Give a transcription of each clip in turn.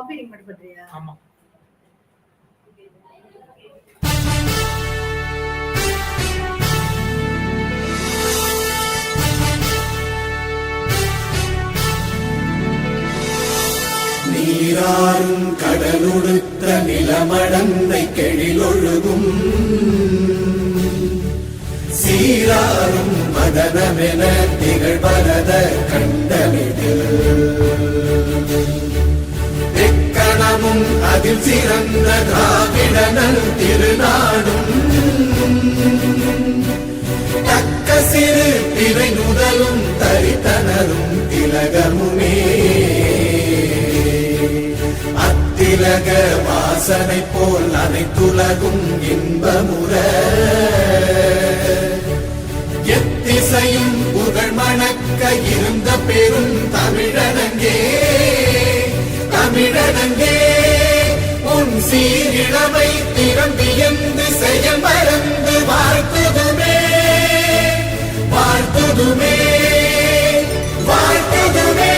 Copy link மட்டும் பண்றியா? ஆமா. நீராறும் கடலுடுத்த நிலமடந்தை கெழிலொழுகும் சீராறும் மதனமென திகழ்வரத கண்டமிதில் எக்கணமும் அதில் சிறந்த திராவிடனல் திருநாடும் தக்க சிறு பிறை நுதலும் தரித்தனரும் திலகமுமே அத்திலக வாசனை போல் அனைத்துலகும் இன்பமுற எத்திசையும் புகழ் மணக்க இருந்த பெரும் தமிழனங்கே தமிழனங்கே உன் சீரிழமை திறம்பியந்து செயல் மறந்து வாழ்த்துதுமே வாழ்த்துதுமே வாழ்த்துதுமே.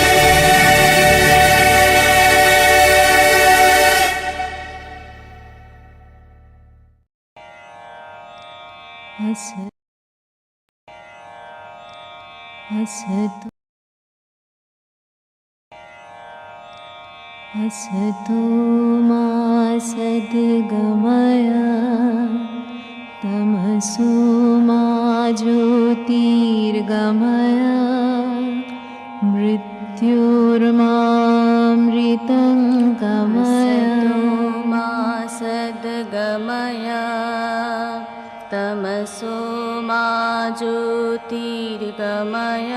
असतो मा सद्गमय तमसो मा ज्योतिर्गमय मृत्युर्मामृतं गमय मा सद्गमय तमसो मा ज्योतिर्गमय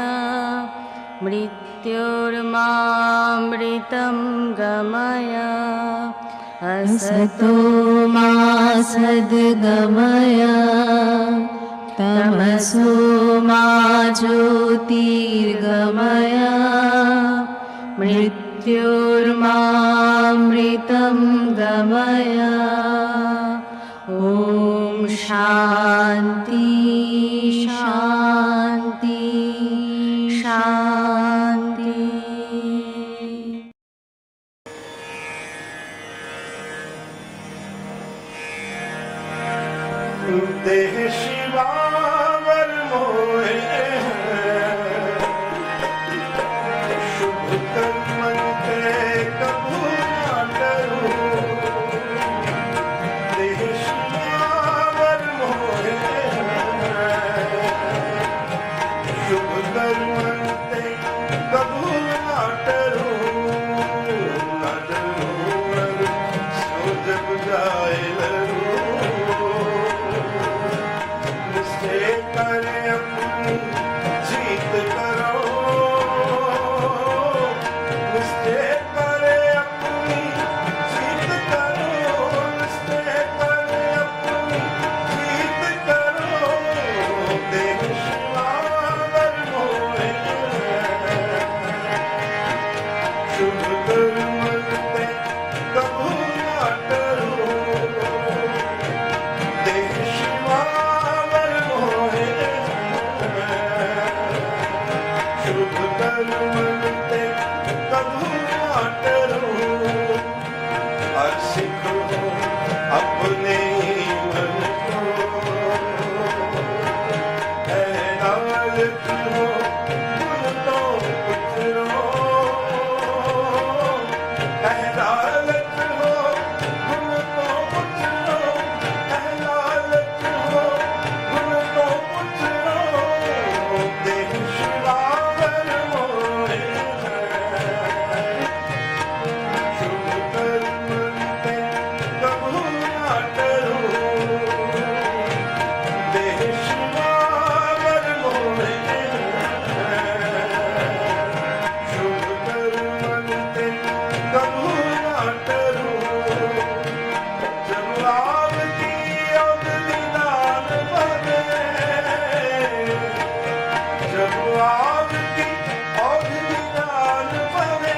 मृत्युर्मामृतं गमय असतो मा सद्गमय तमसो मा ज्योतिर्गमय मृत्युर्मामृतं गमय. ॐ शान्ति शान्ति शान्ति. देह शिवावर मोहे शुभ कर्म के कबू ना करूं. देह शिवावर मोहे शुभ कर्म के कबू ना करूं. ना करूं सो जग जाए जीत करो निश्चय करे अपनी जीत करो निश्चय करे अपनी जीत करो. देह शिवावर मोहे शुभ कर्म ते कबू ना करो. देह शिवावर मोहे शुभ कर्म ते कबू ना करो. और सीखो अपने मन को ऐलानत हो भूल तो कुछ रो. ऐलानत हो भूल तो कुछ रो. ऐलानत हो भूल तो कुछ रो. देह शिवावर मोहे शुभ कर्म ते कबू ना करो. देह शिवावर मोहे शुभ कर्म ते कबू ना करो. जब आग की अग्नि दान बने जब आग की अग्नि दान बने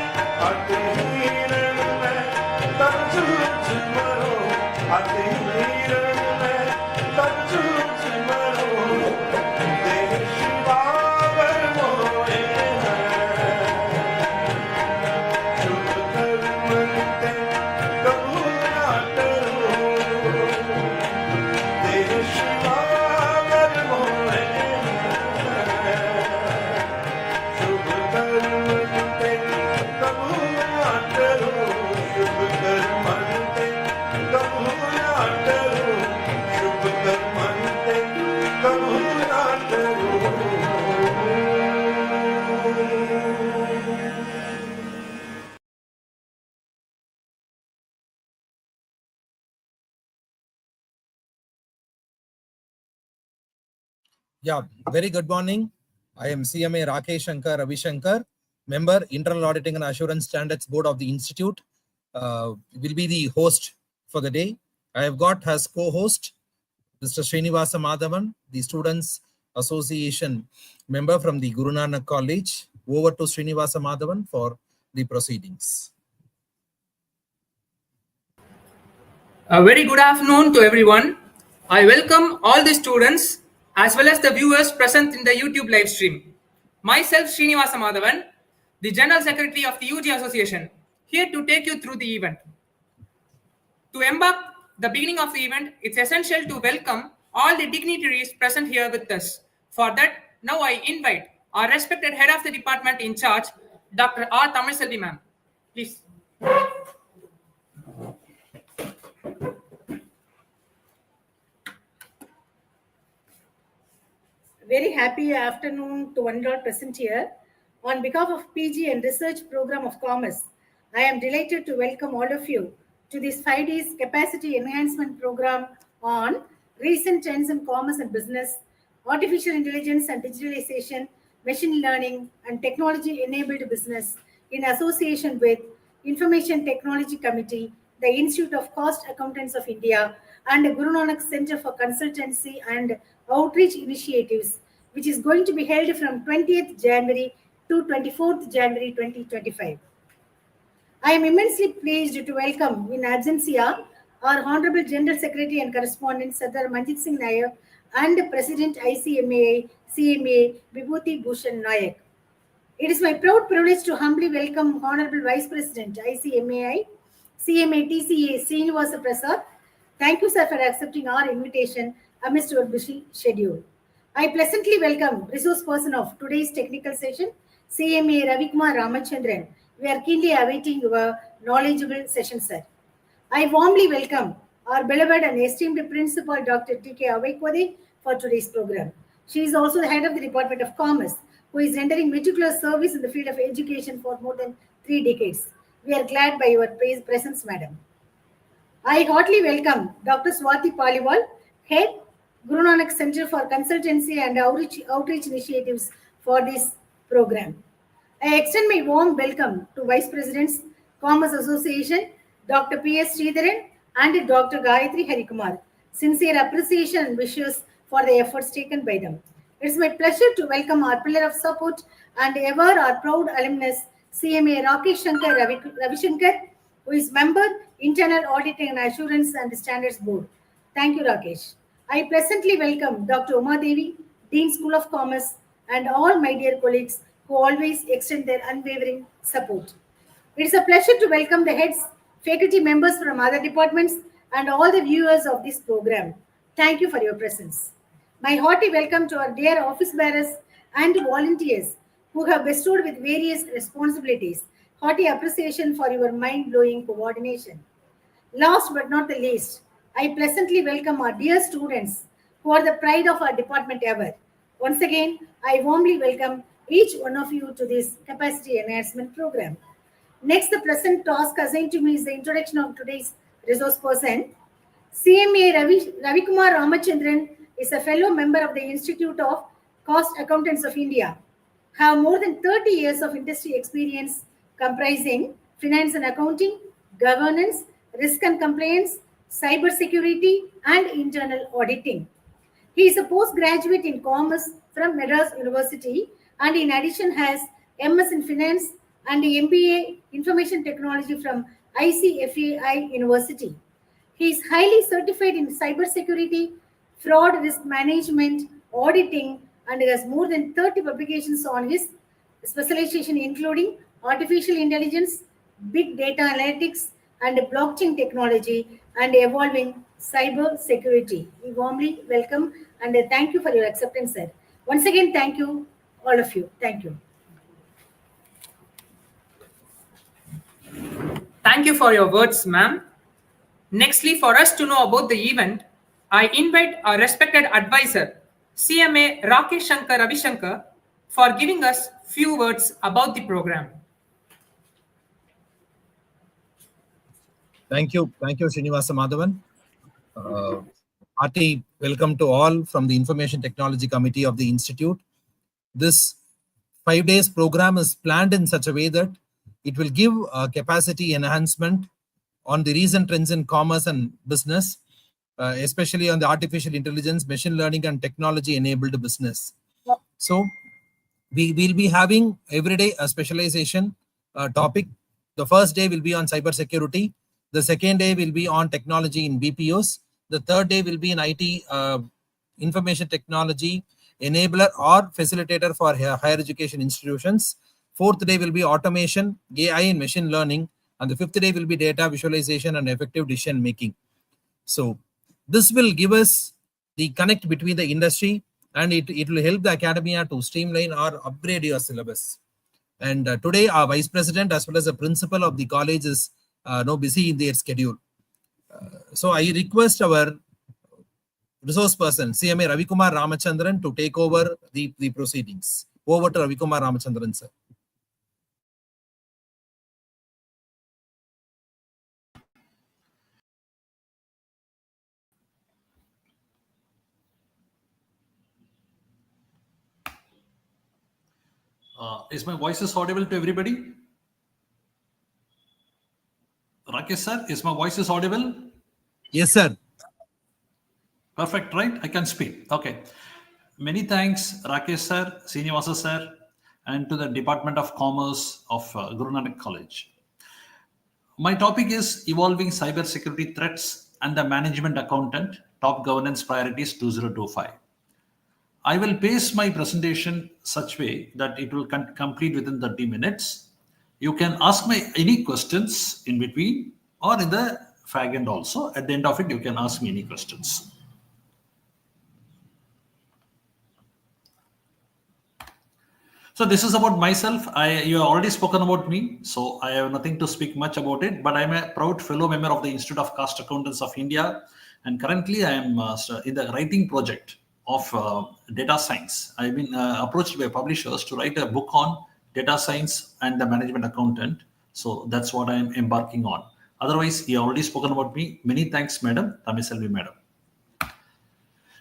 अति हिरण में तब झूठ मरो. अति हिरण में तब झूठ मरो. देह शिवावर मोहे शुभ कर्म ते Yeah, very good morning. I am CMA Rakesh Shankar Ravishankar, member Internal Auditing and Assurance Standards Board of the Institute. Will be the host for the day. I have got as co-host Mr. Srinivasa Madhavan, the Students Association member from the Guru Nanak College. Over to Srinivasa Madhavan for the proceedings. A very good afternoon to everyone. I welcome all the students as well as the viewers present in the YouTube live stream. Myself, Srinivasa Madhavan, the General Secretary of the UG Association, here to take you through the event. To embark the beginning of the event, it's essential to welcome all the dignitaries present here with us. For that, now I invite our respected head of the department in charge, Dr. R. Tamilselvi ma'am. Please. Very happy afternoon to one and all present here. On behalf of PG and Research Program of Commerce, I am delighted to welcome all of you to this 5 days capacity enhancement program on recent trends in commerce and business, artificial intelligence and digitalization, machine learning and technology enabled business in association with Information Technology Committee, the Institute of Cost Accountants of India, and the Guru Nanak Center for Consultancy and Outreach Initiatives, which is going to be held from 20th January to 24th January 2025. I am immensely pleased to welcome in absentia our Honorable General Secretary and Correspondent Sardar Manjit Singh Nayak and President ICMAI CMA Vibhuti Bhushan Nayak. It is my proud privilege to humbly welcome Honorable Vice President ICMAI CMA TCA Srinivasa Prasad. Thank you, sir, for accepting our invitation amidst your busy schedule. I pleasantly welcome resource person of today's technical session, CMA Ravikumar Ramachandran. We are keenly awaiting your knowledgeable session, sir. I warmly welcome our beloved and esteemed Principal Dr. T.K. Avvai for today's program. She is also the head of the Department of Commerce, who is rendering meticulous service in the field of education for more than 3 decades. We are glad by your presence, madam. I heartily welcome Dr. Swati Paliwal, Head, Guru Nanak Center for Consultancy and Outreach Initiatives for this program. I extend my warm welcome to Vice Presidents, Commerce Association, Dr. P.S. Sridharan and Dr. Gayatri Harikumar. Sincere appreciation and wishes for the efforts taken by them. It's my pleasure to welcome our pillar of support and ever our proud alumnus, CMA Rakesh Shankar Ravishankar, who is member, Internal Auditing and Assurance and Standards Board. Thank you, Rakesh. I pleasantly welcome Dr. Uma Devi, Dean School of Commerce, and all my dear colleagues who always extend their unwavering support. It is a pleasure to welcome the heads, faculty members from other departments, and all the viewers of this program. Thank you for your presence. My hearty welcome to our dear office bearers and volunteers who have bestowed with various responsibilities. Hearty appreciation for your mind-blowing coordination. Last but not the least, I pleasantly welcome our dear students who are the pride of our department ever. Once again, I warmly welcome each one of you to this capacity enhancement program. Next, the present task assigned to me is the introduction of today's resource person. CMA Ravikumar Ramachandran is a fellow member of the Institute of Cost Accountants of India, have more than 30 years of industry experience comprising finance and accounting, governance, risk and compliance, cyber security, and internal auditing. He is a postgraduate in commerce from Madras University and in addition has MS in finance and the MBA information technology from ICMAI University. He is highly certified in cybersecurity, fraud risk management, auditing, and has more than 30 publications on his specialization, including artificial intelligence, big data analytics, and blockchain technology, and evolving cyber security. We warmly welcome and thank you for your acceptance, sir. Once again, thank you, all of you. Thank you. Thank you for your words, ma'am. Nextly, for us to know about the event, I invite our respected advisor, CMA Rakesh Shankar Ravishankar, for giving us few words about the program. Thank you, Srinivasa Madhavan. Hearty welcome to all from the Information Technology Committee of the Institute. This 5 days program is planned in such a way that it will give capacity enhancement on the recent trends in commerce and business, especially on the artificial intelligence, machine learning, and technology enabled business. So we will be having every day a specialization topic. The first day will be on cyber security. The second day will be on technology in BPOs. The third day will be in IT, information technology enabler or facilitator for higher education institutions. Fourth day will be automation, AI and machine learning. And the fifth day will be data visualization and effective decision making. So this will give us the connect between the industry, and it will help the academia to streamline or upgrade your syllabus. And today our vice president as well as the principal of the college is busy in their schedule. So I request our resource person, CMA Ravikumar Ramachandran, to take over the proceedings. Over to Ravikumar Ramachandran, sir. Is my voice audible to everybody? Rakesh sir, is my voice audible? Yes, sir. Perfect, right? I can speak. Okay. Many thanks, Rakesh sir, Srinivasa sir, and to the Department of Commerce of Guru Nanak College. My topic is Evolving Cybersecurity Threats and the Management Accountant, Top Governance Priorities 2025. I will pace my presentation such way that it will complete within 30 minutes. You can ask me any questions in between or in the fag end also. At the end of it, you can ask me any questions. So this is about myself. You have already spoken about me, so I have nothing to speak much about it. But I'm a proud fellow member of the Institute of Cost Accountants of India, and currently I am in the writing project of data science. I've been approached by publishers to write a book on data science and the management accountant. So that's what I am embarking on. Otherwise, you have already spoken about me. Many thanks, Madam Tamiselvi, Madam.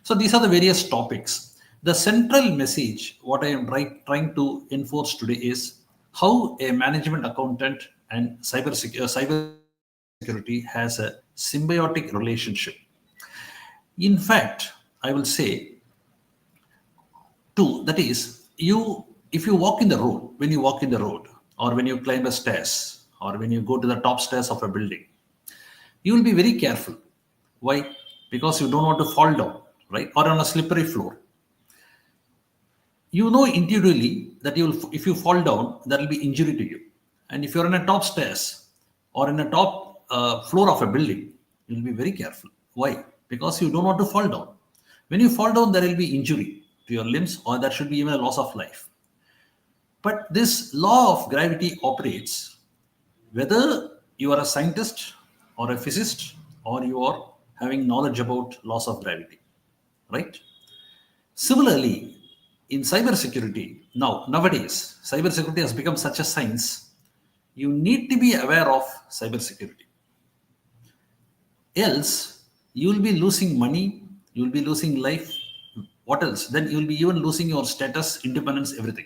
So these are the various topics. The central message, what I am trying to enforce today is how a management accountant and cybersecurity has a symbiotic relationship. In fact, I will say two, that is, if you walk in the road, when you walk in the road, or when you climb a stairs, or when you go to the top stairs of a building, you will be very careful. Why? Because you don't want to fall down, right? Or on a slippery floor. You know intuitively that if you fall down, there will be injury to you. And if you're in a top stairs or in a top floor of a building, you'll be very careful. Why? Because you don't want to fall down. When you fall down, there will be injury to your limbs, or there should be even a loss of life. But this law of gravity operates whether you are a scientist or a physicist or you are having knowledge about laws of gravity, right? Similarly, in cybersecurity, nowadays, cybersecurity has become such a science. You need to be aware of cybersecurity. Else, you will be losing money, you will be losing life. What else? Then you will be even losing your status, independence, everything.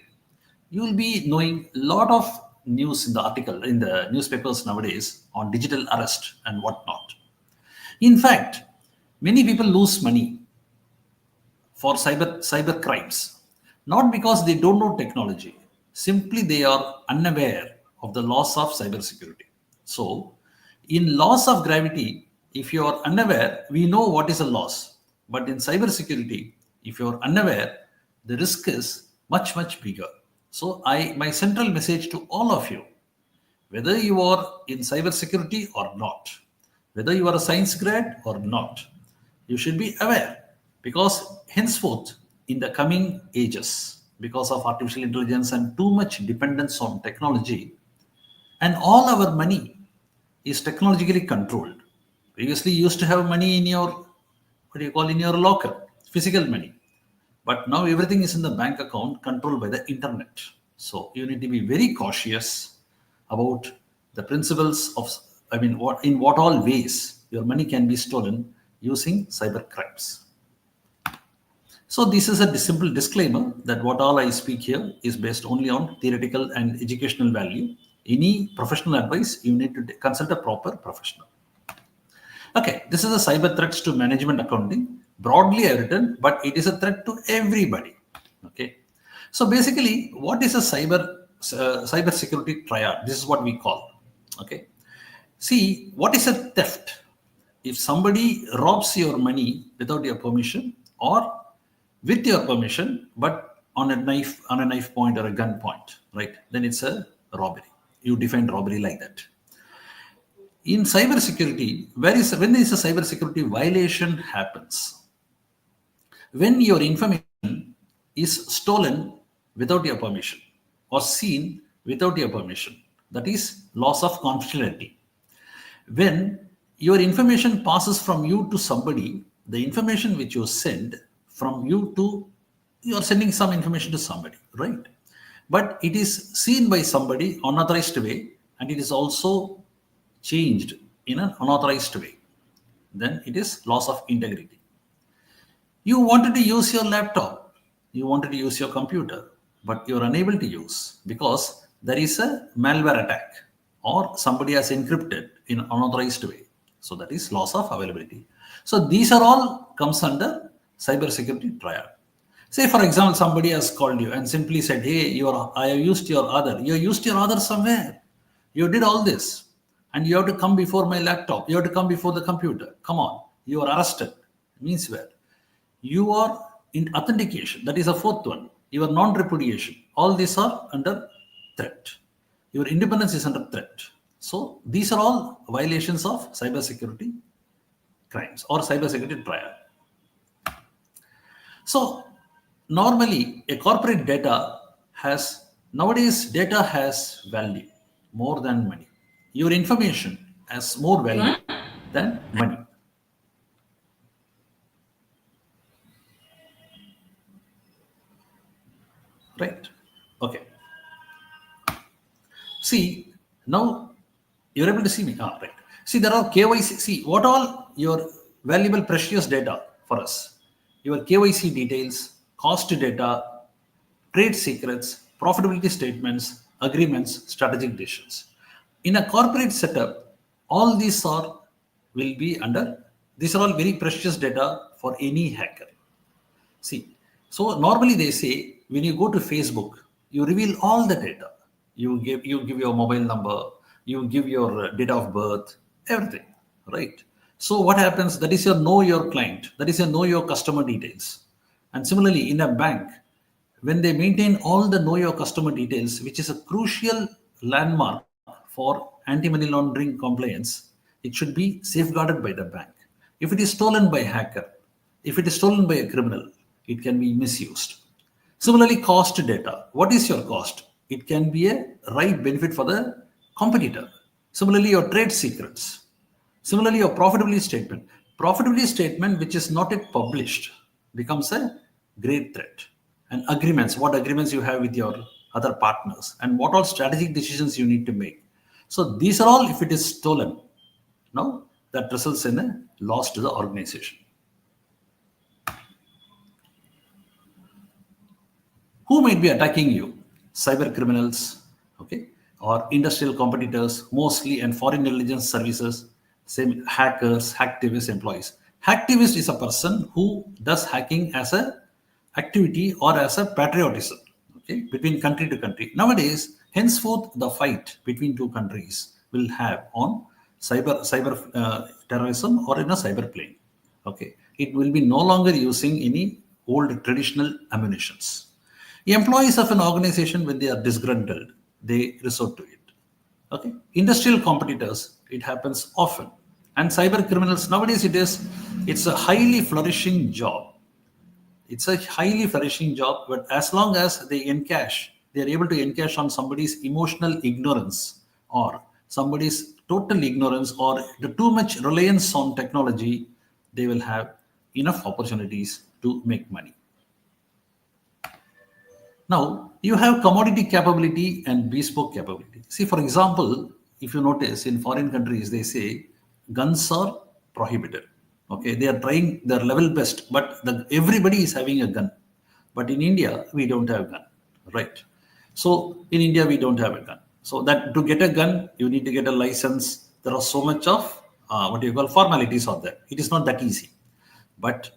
You will be knowing a lot of news in the newspapers nowadays on digital arrest and whatnot. In fact, many people lose money for cyber crimes, not because they don't know technology, simply they are unaware of the laws of cybersecurity. So, in laws of gravity, if you are unaware, we know what is a loss. But in cybersecurity, if you are unaware, the risk is much, much bigger. So, my central message to all of you, whether you are in cybersecurity or not, whether you are a science grad or not, you should be aware, because henceforth in the coming ages, because of artificial intelligence and too much dependence on technology, and all our money is technologically controlled. Previously, you used to have money in your in your locker, physical money, but now everything is in the bank account controlled by the internet. So you need to be very cautious about the principles of, in what all ways your money can be stolen. using cyber crimes. So this is a simple disclaimer that what all I speak here is based only on theoretical and educational value. Any professional advice, you need to consult a proper professional. Okay, this is a cyber threats to management accounting. Broadly I've written, but it is a threat to everybody. Okay, so basically, what is a cyber security triad? This is what we call. Okay, see, what is a theft? If somebody robs your money without your permission or with your permission, but on a knife point or a gun point, right? Then it's a robbery. You define robbery like that. In cybersecurity, when there is a cybersecurity violation happens, when your information is stolen without your permission or seen without your permission, that is loss of confidentiality. When your information passes from you to somebody, the information which you send from you to, you are sending some information to somebody, right? But it is seen by somebody unauthorized way, and it is also changed in an unauthorized way. Then it is loss of integrity. You wanted to use your laptop, you wanted to use your computer, but you are unable to use because there is a malware attack or somebody has encrypted in an unauthorized way. So that is loss of availability. So these are all comes under cybersecurity triad. Say for example, somebody has called you and simply said, hey, I have used your Aadhaar. You used your Aadhaar somewhere. You did all this. And you have to come before my laptop. You have to come before the computer. Come on. You are arrested. Means where? You are in authentication. That is the fourth one. Your non-repudiation. All these are under threat. Your independence is under threat. So these are all violations of cybersecurity crimes or cybersecurity triad. So normally a corporate nowadays data has value more than money. Your information has more value than money. Right? Okay. See, now you're able to see me. Right. See, there are KYC. See, what all your valuable, precious data for us? Your KYC details, cost data, trade secrets, profitability statements, agreements, strategic decisions. In a corporate setup, all these will be under, these are all very precious data for any hacker. See, so normally they say when you go to Facebook, you reveal all the data. You give your mobile number, you give your date of birth, everything, right? So what happens? That is your know your client, that is your know your customer details. And similarly, in a bank, when they maintain all the know your customer details, which is a crucial landmark for anti-money laundering compliance, it should be safeguarded by the bank. If it is stolen by a hacker, if it is stolen by a criminal, it can be misused. Similarly, cost data. What is your cost? It can be a right benefit for the competitor. Similarly, your trade secrets. Similarly, your profitability statement. Profitability statement, which is not yet published, becomes a great threat. And agreements, what agreements you have with your other partners and what all strategic decisions you need to make. So these are all, if it is stolen, now that results in a loss to the organization. Who might be attacking you? Cyber criminals, okay, or industrial competitors, mostly, and foreign intelligence services, same hackers, hacktivist employees. Hacktivist is a person who does hacking as a activity or as a patriotism, okay, between country to country. Nowadays, henceforth, the fight between two countries will have on cyber terrorism or in a cyber plane. Okay, it will be no longer using any old traditional ammunitions. The employees of an organization, when they are disgruntled, they resort to it. Okay, industrial competitors, it happens often, and cyber criminals nowadays it's a highly flourishing job. It's a highly flourishing job, but as long as they encash, they are able to encash on somebody's emotional ignorance or somebody's total ignorance or the too much reliance on technology, they will have enough opportunities to make money. Now, you have commodity capability and bespoke capability. See, for example, if you notice in foreign countries, they say guns are prohibited. Okay, they are trying their level best, but everybody is having a gun. But in India, we don't have gun, right? So in India, we don't have a gun. So that to get a gun, you need to get a license. There are so much of what you call formalities on that. It is not that easy. But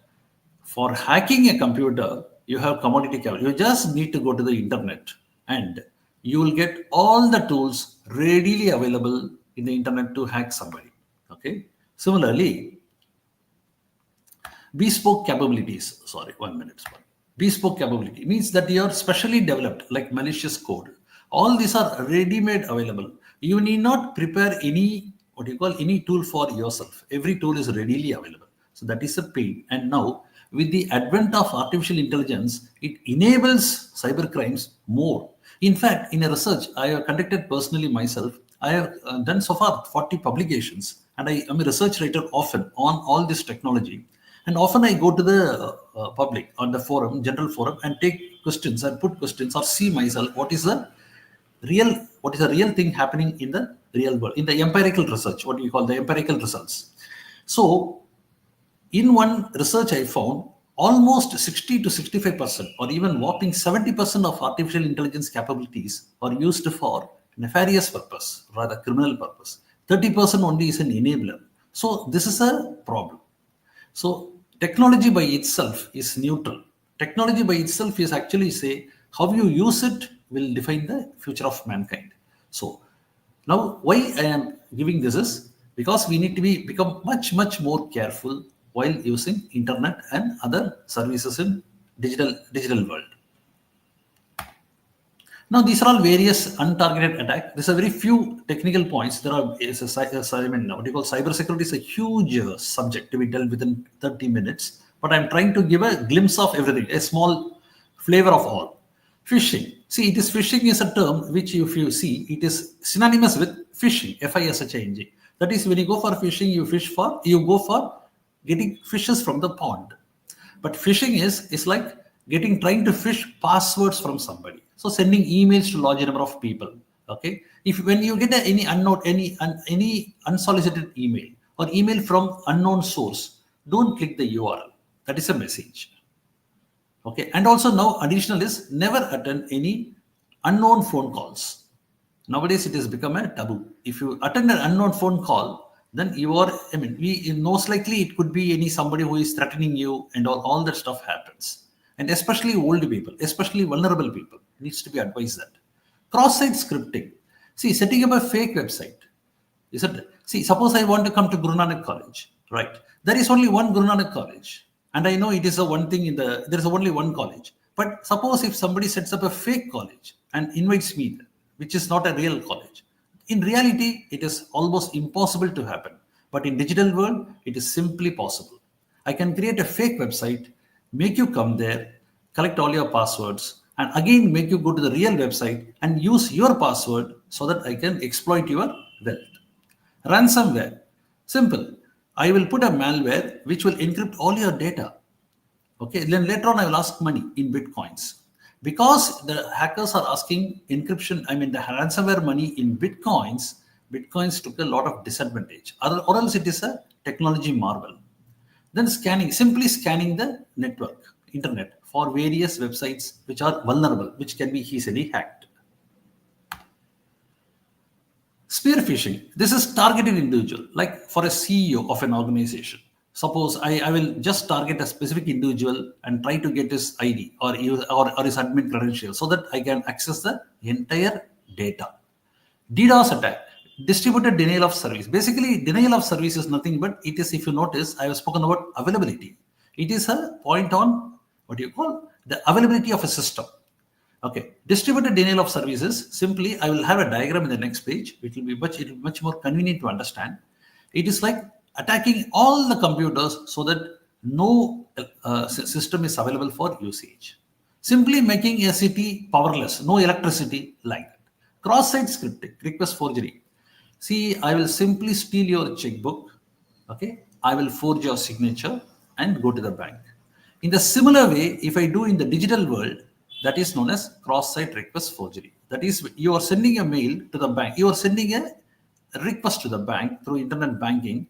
for hacking a computer, you have commodity capital. You just need to go to the internet and you will get all the tools readily available in the internet to hack somebody. Okay. Similarly, bespoke capabilities. Sorry, 1 minute. Bespoke capability means that you are specially developed, like malicious code. All these are ready-made available. You need not prepare any what you call any tool for yourself. Every tool is readily available. So that is a pain. And now, with the advent of artificial intelligence, it enables cyber crimes more. In fact, in a research I have conducted personally myself, I have done so far 40 publications, and I am a research writer often on all this technology. And often I go to the public on the forum, general forum, and take questions and put questions or see myself what is the real thing happening in the real world, in the empirical research, what we call the empirical results. So in one research I found almost 60 to 65% or even whopping 70% of artificial intelligence capabilities are used for nefarious purpose, rather criminal purpose. 30% only is an enabler. So this is a problem. So technology by itself is neutral. Technology by itself is actually say how you use it will define the future of mankind. So now why I am giving this is because we need to become much more careful while using internet and other services in digital world. Now, these are all various untargeted attacks. These are very few technical points. There are, what you call cybersecurity is a huge subject to be dealt within 30 minutes. But I'm trying to give a glimpse of everything, a small flavor of all. Phishing. See, phishing is a term which, if you see, it is synonymous with phishing, F-I-S-H-I-N-G. That is, when you go for phishing, you go for getting fishes from the pond. But phishing is like trying to fish passwords from somebody. So sending emails to large number of people. Okay, when you get any unsolicited email or email from unknown source, don't click the URL. That is a message. Okay, and also now additional is never attend any unknown phone calls. Nowadays it has become a taboo. If you attend an unknown phone call, then you are, most likely it could be somebody who is threatening you, and all that stuff happens. And especially old people, especially vulnerable people, needs to be advised that. Cross-site scripting. See, setting up a fake website. Suppose I want to come to Guru Nanak College, right? There is only one Guru Nanak College. And I know it is there is only one college. But suppose if somebody sets up a fake college and invites me there, which is not a real college. In reality, it is almost impossible to happen. But in digital world, it is simply possible. I can create a fake website, make you come there, collect all your passwords, and again make you go to the real website and use your password so that I can exploit your wealth. Ransomware. Simple. I will put a malware which will encrypt all your data. Okay, then later on I will ask money in bitcoins. Because the hackers are asking encryption, the ransomware money in bitcoins took a lot of disadvantage. Or else it is a technology marvel. Then simply scanning the network, internet, for various websites which are vulnerable, which can be easily hacked. Spear phishing. This is targeted individual, like for a CEO of an organization. Suppose I will just target a specific individual and try to get his ID or his admin credentials so that I can access the entire data. DDoS attack. Distributed denial of service. Basically, denial of service is nothing but it is, if you notice, I have spoken about availability. It is a point on the availability of a system. Okay, distributed denial of services. Simply, I will have a diagram in the next page. It will be much more convenient to understand. It is like attacking all the computers so that no system is available for usage. Simply making a city powerless, no electricity, like that. Cross-site scripting, request forgery. See, I will simply steal your checkbook. Okay, I will forge your signature and go to the bank. In the similar way, if I do in the digital world, that is known as cross-site request forgery. That is, you are sending a mail to the bank. You are sending a request to the bank through internet banking,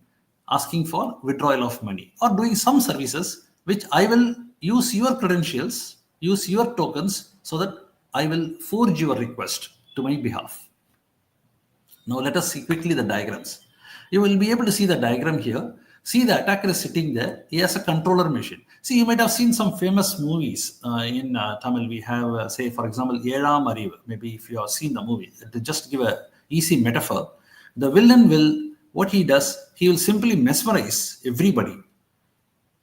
asking for withdrawal of money or doing some services which I will use your credentials, use your tokens so that I will forge your request to my behalf. Now let us see quickly the diagrams. You will be able to see the diagram here. See, the attacker is sitting there. He has a controller machine. See, you might have seen some famous movies in Tamil. We have, say, for example, Elam Arivu. Maybe if you have seen the movie, to just give a easy metaphor, the villain will, what he does, he will simply mesmerize everybody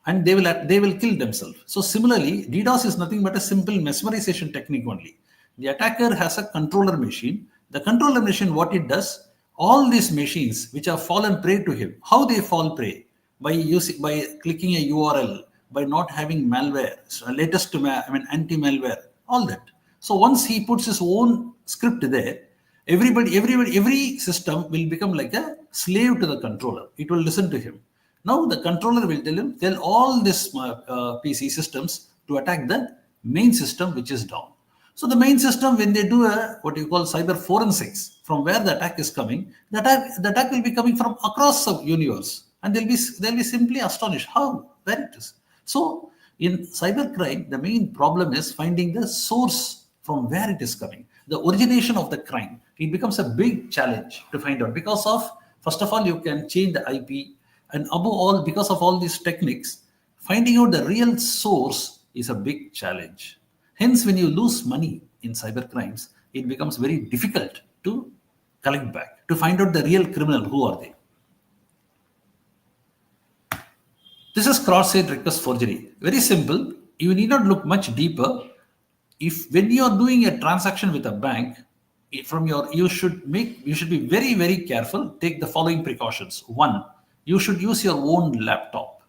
and they will kill themselves. So similarly, DDoS is nothing but a simple mesmerization technique only. The attacker has a controller machine. The controller machine, what it does, all these machines which have fallen prey to him, how they fall prey? By clicking a URL, by not having malware, so anti-malware, all that. So once he puts his own script there, every system will become like a slave to the controller. It will listen to him. Now the controller will tell all these PC systems to attack the main system which is down. So the main system, when they do what you call cyber forensics, from where the attack is coming, the attack will be coming from across the universe, and they'll be simply astonished where it is. So in cybercrime, the main problem is finding the source from where it is coming, the origination of the crime. It becomes a big challenge to find out because of, first of all, you can change the IP, and above all, because of all these techniques, finding out the real source is a big challenge. Hence, when you lose money in cyber crimes, it becomes very difficult to collect back, to find out the real criminal, who are they. This is cross-site request forgery. Very simple. You need not look much deeper. When you are doing a transaction with a bank, you should be very, very careful. Take the following precautions. One, you should use your own laptop,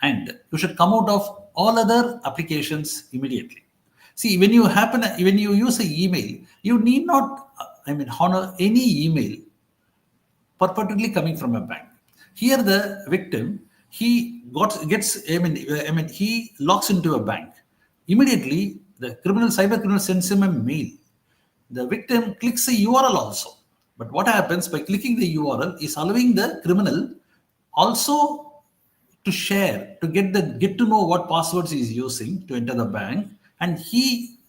and you should come out of all other applications immediately. See, when you use an email, you need not, honor any email purportedly coming from a bank. Here, the victim, he logs into a bank. Immediately, the cyber criminal sends him a mail. The victim clicks a URL also. But what happens by clicking the URL is allowing the criminal also to share, to get to know what passwords he is using to enter the bank. And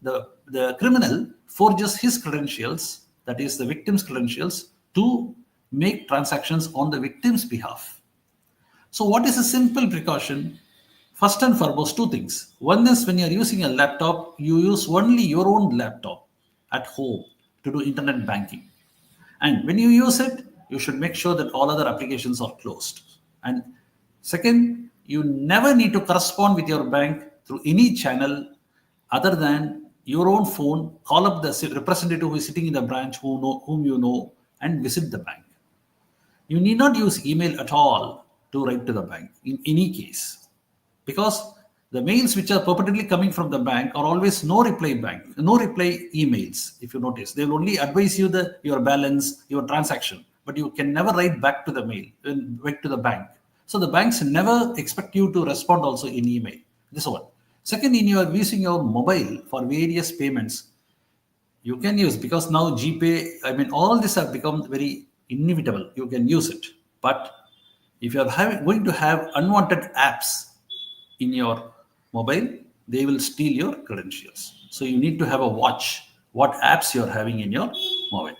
the criminal forges his credentials, that is the victim's credentials, to make transactions on the victim's behalf. So what is a simple precaution? First and foremost, two things. One is, when you're using a laptop, you use only your own laptop at home to do internet banking. And when you use it, you should make sure that all other applications are closed. And second, you never need to correspond with your bank through any channel other than your own phone. Call up the representative who is sitting in the branch, whom you know, and visit the bank. You need not use email at all to write to the bank in any case, because the mails which are purportedly coming from the bank are always no reply emails. If you notice, they will only advise you your balance, your transaction, but you can never write back to the back to the bank. So the banks never expect you to respond also in email. This one. Second, when you are using your mobile for various payments, you can use, because now GPay, all this have become very inevitable. You can use it. But if you are going to have unwanted apps in your mobile, they will steal your credentials. So you need to have a watch what apps you are having in your mobile.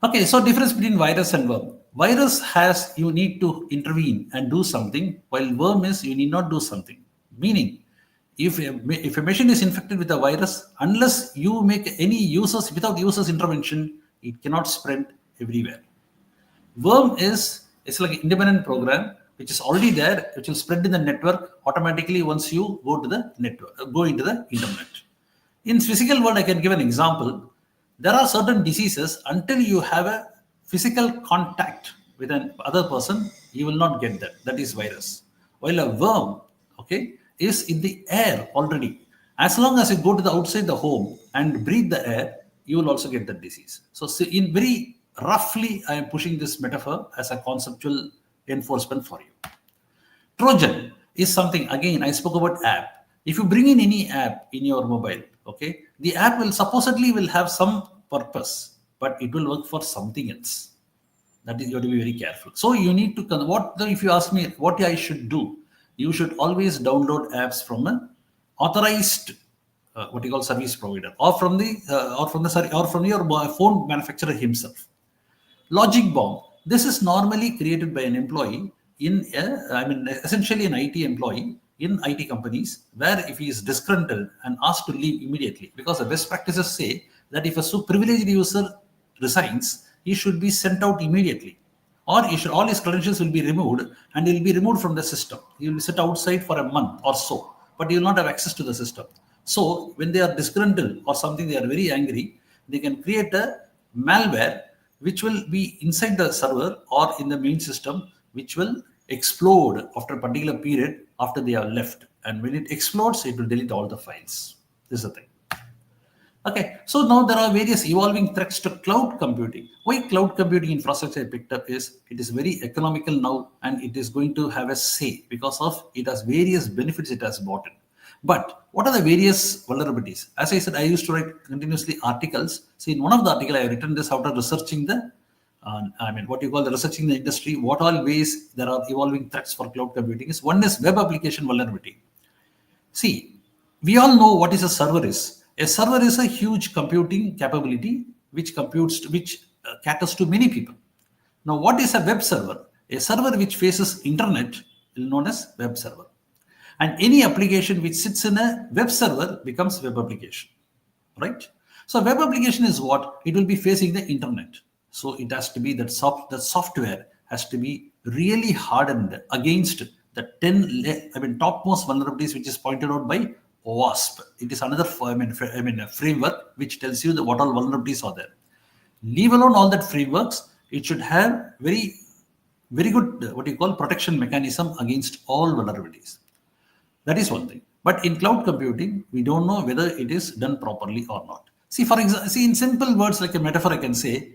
Okay, so difference between virus and worm. Virus has, you need to intervene and do something, while worm is, you need not do something. Meaning, if a machine is infected with a virus, unless you make without users intervention, it cannot spread everywhere. Worm it's like an independent program which is already there, which will spread in the network automatically once you go into the internet. In physical world, I can give an example. There are certain diseases, until you have a physical contact with another person, you will not get that. That is virus. While a worm, is in the air already. As long as you go to the outside the home and breathe the air, you will also get the disease. So in very roughly, I am pushing this metaphor as a conceptual enforcement for you. Trojan is something, again, I spoke about app. If you bring in any app in your mobile, the app will supposedly have some purpose, but it will work for something else. That is, you have to be very careful. So you need to, if you ask me what I should do, you should always download apps from an authorized what you call service provider, or from your phone manufacturer himself. Logic bomb. This is normally created by an employee essentially an IT employee in IT companies, where if he is disgruntled and asked to leave immediately, because the best practices say that if a privileged user resigns, he should be sent out immediately, or all his credentials will be removed and he will be removed from the system. He will sit outside for a month or so, but he will not have access to the system. So when they are disgruntled or something, they are very angry, they can create a malware which will be inside the server or in the main system, which will explode after a particular period after they are left. And when it explodes, it will delete all the files. This is the thing. Okay, so now there are various evolving threats to cloud computing. Why cloud computing infrastructure I picked up is it is very economical now, and it is going to have a say because of it has various benefits it has brought in. But what are the various vulnerabilities? As I said, I used to write continuously articles. So in one of the articles, I have written this after researching researching the industry. What all ways there are evolving threats for cloud computing is one is web application vulnerability. See, we all know what is a server is. A server is a huge computing capability which caters to many people. Now, what is a web server? A server which faces internet is known as web server. And any application which sits in a web server becomes web application, right? So web application is what? It will be facing the internet. So it has to be that the software has to be really hardened against the topmost vulnerabilities, which is pointed out by OWASP. It is another framework which tells you what all vulnerabilities are there. Leave alone all that frameworks, it should have very, very good protection mechanism against all vulnerabilities. That is one thing. But in cloud computing, we don't know whether it is done properly or not. See, for example, in simple words, like a metaphor, I can say,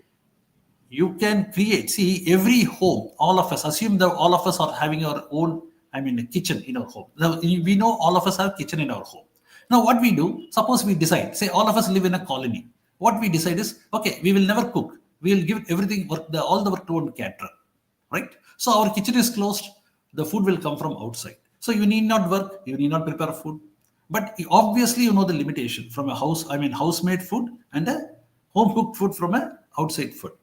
you can create, every home, all of us, assume that all of us are having our own, a kitchen in our home. Now, we know all of us have kitchen in our home. Now, what we do, suppose we decide, say all of us live in a colony. What we decide is, okay, we will never cook. We will give everything, all the work to one caterer, right? So our kitchen is closed. The food will come from outside. So you need not work, you need not prepare food. But obviously, you know the limitation from a house-made food and a home-cooked food from a outside food,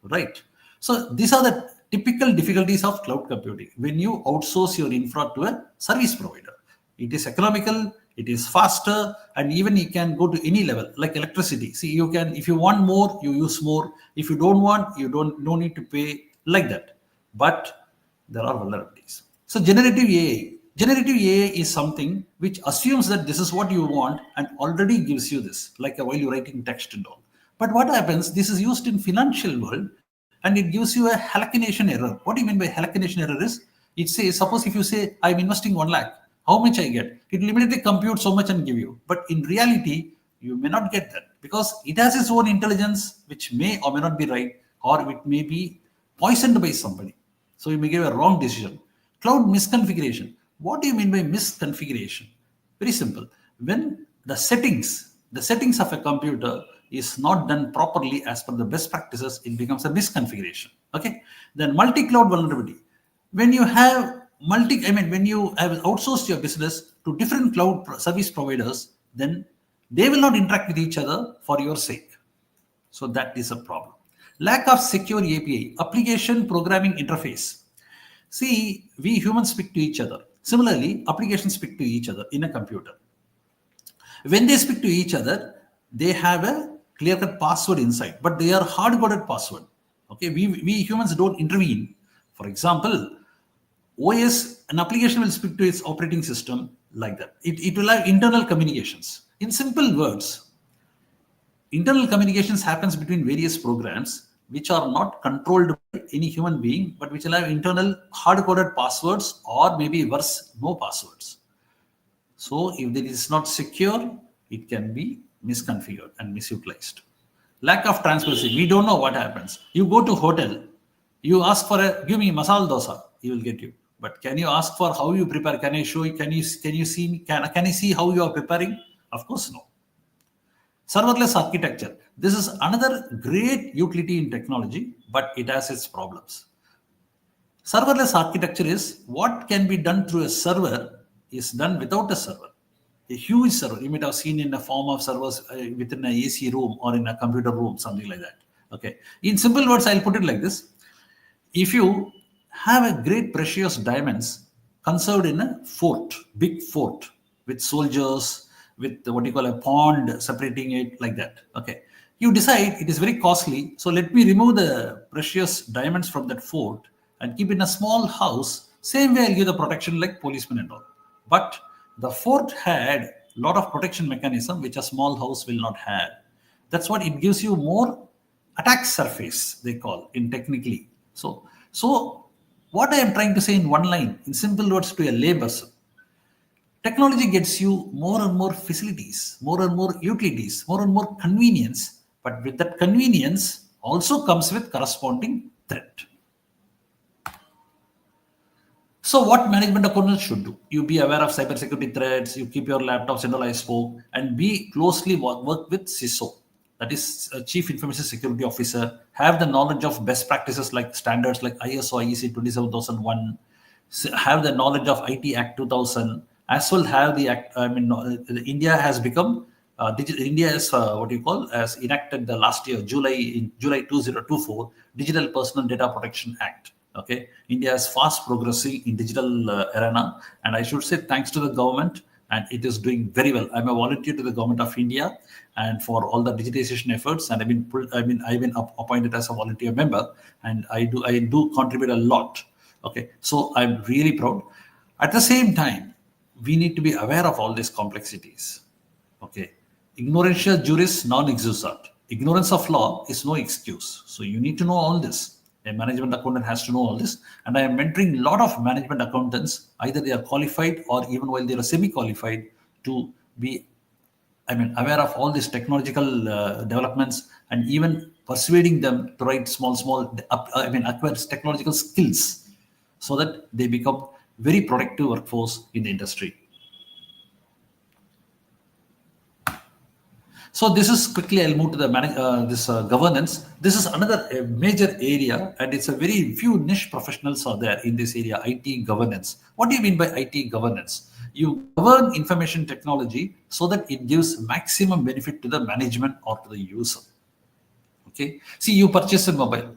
right? So these are the typical difficulties of cloud computing. When you outsource your infra to a service provider, it is economical, it is faster, and even you can go to any level, like electricity. See, you can, if you want more, you use more. If you don't want, you no need to pay like that. But there are vulnerabilities. So generative AI. Generative AI is something which assumes that this is what you want and already gives you this, like while you're writing text and all. But what happens, this is used in financial world and it gives you a hallucination error. What do you mean by hallucination error is, it says, suppose if you say, I'm investing 1 lakh, how much I get? It will immediately compute so much and give you. But in reality, you may not get that because it has its own intelligence, which may or may not be right, or it may be poisoned by somebody. So you may give a wrong decision. Cloud misconfiguration. What do you mean by misconfiguration? Very simple. When the settings of a computer is not done properly as per the best practices, it becomes a misconfiguration. Okay. Then multi-cloud vulnerability. When you have when you have outsourced your business to different cloud service providers, then they will not interact with each other for your sake. So that is a problem. Lack of secure API, application programming interface. See, we humans speak to each other. Similarly, applications speak to each other in a computer. When they speak to each other, they have a clear-cut password inside, but they are hard-coded password. Okay, we humans don't intervene. For example, OS, an application will speak to its operating system like that. It will have internal communications. In simple words, internal communications happens between various programs which are not controlled by any human being, but which will have internal hard-coded passwords or maybe worse, no passwords. So if it is not secure, it can be misconfigured and misutilized. Lack of transparency. We don't know what happens. You go to hotel, you ask for give me masala dosa, he will get you. But can you ask for how you prepare? Can I show you? Can you see me? Can I see how you are preparing? Of course, no. Serverless architecture. This is another great utility in technology, but it has its problems. Serverless architecture is what can be done through a server is done without a server. A huge server, you might have seen in a form of servers within an AC room or in a computer room, something like that. Okay. In simple words, I'll put it like this. If you have a great precious diamonds conserved in a fort, big fort with soldiers, with what you call a pond separating it like that. Okay. You decide it is very costly. So let me remove the precious diamonds from that fort and keep it in a small house. Same way I'll give the protection like policemen and all. But the fort had a lot of protection mechanism which a small house will not have. That's what it gives you more attack surface, they call in technically. So what I am trying to say in one line, in simple words to a lay person, technology gets you more and more facilities, more and more utilities, more and more convenience. But with that convenience also comes with corresponding threat. So what management accountants should do? You be aware of cybersecurity threats, you keep your laptops and all I spoke, and be closely work with CISO, that is Chief Information Security Officer, have the knowledge of best practices like standards like ISO IEC 27001, have the knowledge of IT Act 2000, as well have the act. I mean, India has become India is what you call as enacted the last year July 2024 Digital Personal Data Protection Act. Okay, India is fast progressing in digital arena, and I should say thanks to the government, and it is doing very well. I'm a volunteer to the government of India, and for all the digitization efforts, and I've been appointed as a volunteer member, and I do contribute a lot. Okay, so I'm really proud. At the same time, we need to be aware of all these complexities. Okay, ignorantia juris non exusat. Ignorance of law is no excuse. So you need to know all this. A management accountant has to know all this, and I am mentoring a lot of management accountants. Either they are qualified or even while they are semi-qualified to be, aware of all these technological developments, and even persuading them to write acquire technological skills so that they become very productive workforce in the industry. So this is quickly, I'll move to the governance. This is another major area, and it's a very few niche professionals are there in this area, IT governance. What do you mean by IT governance? You govern information technology so that it gives maximum benefit to the management or to the user. Okay. See, you purchase a mobile.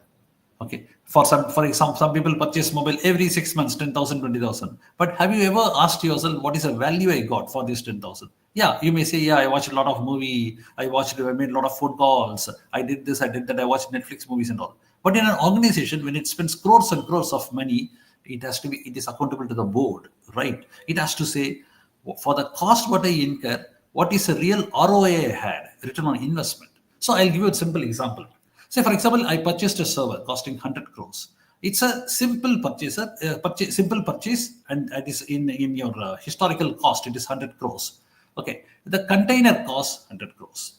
Okay. For example, some people purchase mobile every 6 months, 10,000, 20,000. But have you ever asked yourself, what is the value I got for this 10,000? Yeah, you may say, yeah, I watched a lot of movie. I made a lot of phone calls. I did this, I did that. I watched Netflix movies and all. But in an organization, when it spends crores and crores of money, it is accountable to the board, right? It has to say, for the cost what I incur, what is a real ROI I had, return on investment. So I'll give you a simple example. Say, for example, I purchased a server costing 100 crores. It's a simple purchase, and it is in your historical cost, it is 100 crores. Okay, the container costs 100 crores.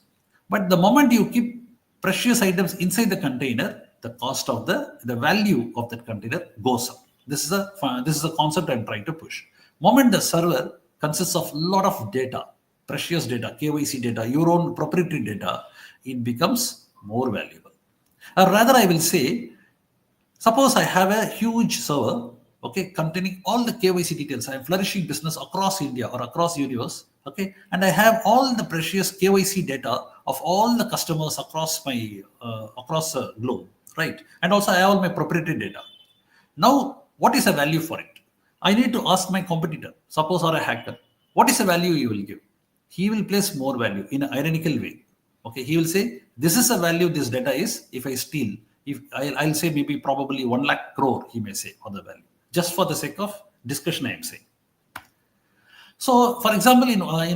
But the moment you keep precious items inside the container, the cost of the value of that container goes up. This is a concept I'm trying to push. Moment the server consists of a lot of data, precious data, KYC data, your own proprietary data, it becomes more valuable. Or rather, I will say, suppose I have a huge server, okay, containing all the KYC details. I am flourishing business across India or across the universe, okay, and I have all the precious KYC data of all the customers across my globe, right? And also I have all my proprietary data. Now, what is the value for it? I need to ask my competitor, suppose or a hacker, what is the value you will give? He will place more value in an ironical way. Okay, he will say, this is the value this data is if I steal. If I'll say maybe probably 1 lakh crore, he may say, on the value. Just for the sake of discussion, I am saying. So, for example,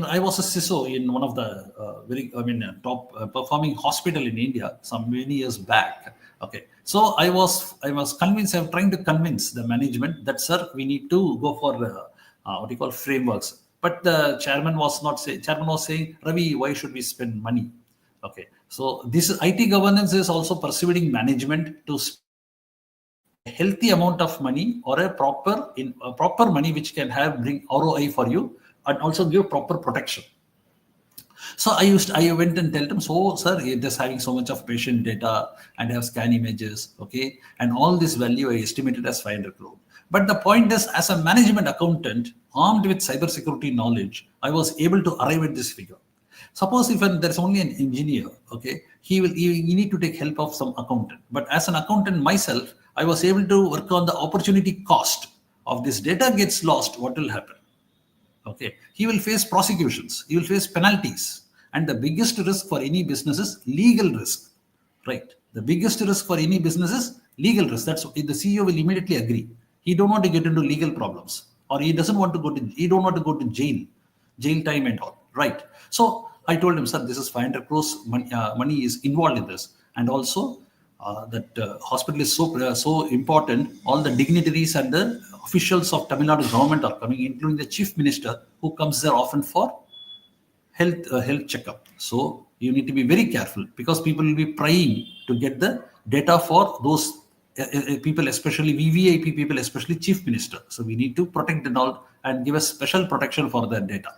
I was a CISO in one of the top performing hospital in India some many years back. Okay, so I was convinced. I'm trying to convince the management that, sir, we need to go for frameworks. But the chairman was not saying. Chairman was saying, Ravi, why should we spend money? Okay, so this IT governance is also persuading management to spend a healthy amount of money or a proper money which can bring ROI for you and also give proper protection. So I went and tell them, so sir, it is having so much of patient data and have scan images, okay, and all this value I estimated as 500 crore. But the point is, as a management accountant armed with cybersecurity knowledge, I was able to arrive at this figure. Suppose if there's only an engineer, okay, he need to take help of some accountant. But as an accountant myself, I was able to work on the opportunity cost of this data gets lost. What will happen? Okay, he will face prosecutions, he will face penalties, and the biggest risk for any business is legal risk, right? The biggest risk for any business is legal risk. That's the CEO will immediately agree. He don't want to get into legal problems, or he doesn't want to go to, he don't want to go to jail time and all, right? So I told him, sir, this is 500 crores money is involved in this, and also that hospital is so important. All the dignitaries and the officials of Tamil Nadu government are coming, including the chief minister, who comes there often for health checkup. So you need to be very careful, because people will be prying to get the data for those people, especially VVIP people, especially chief minister. So we need to protect and all, and give a special protection for their data.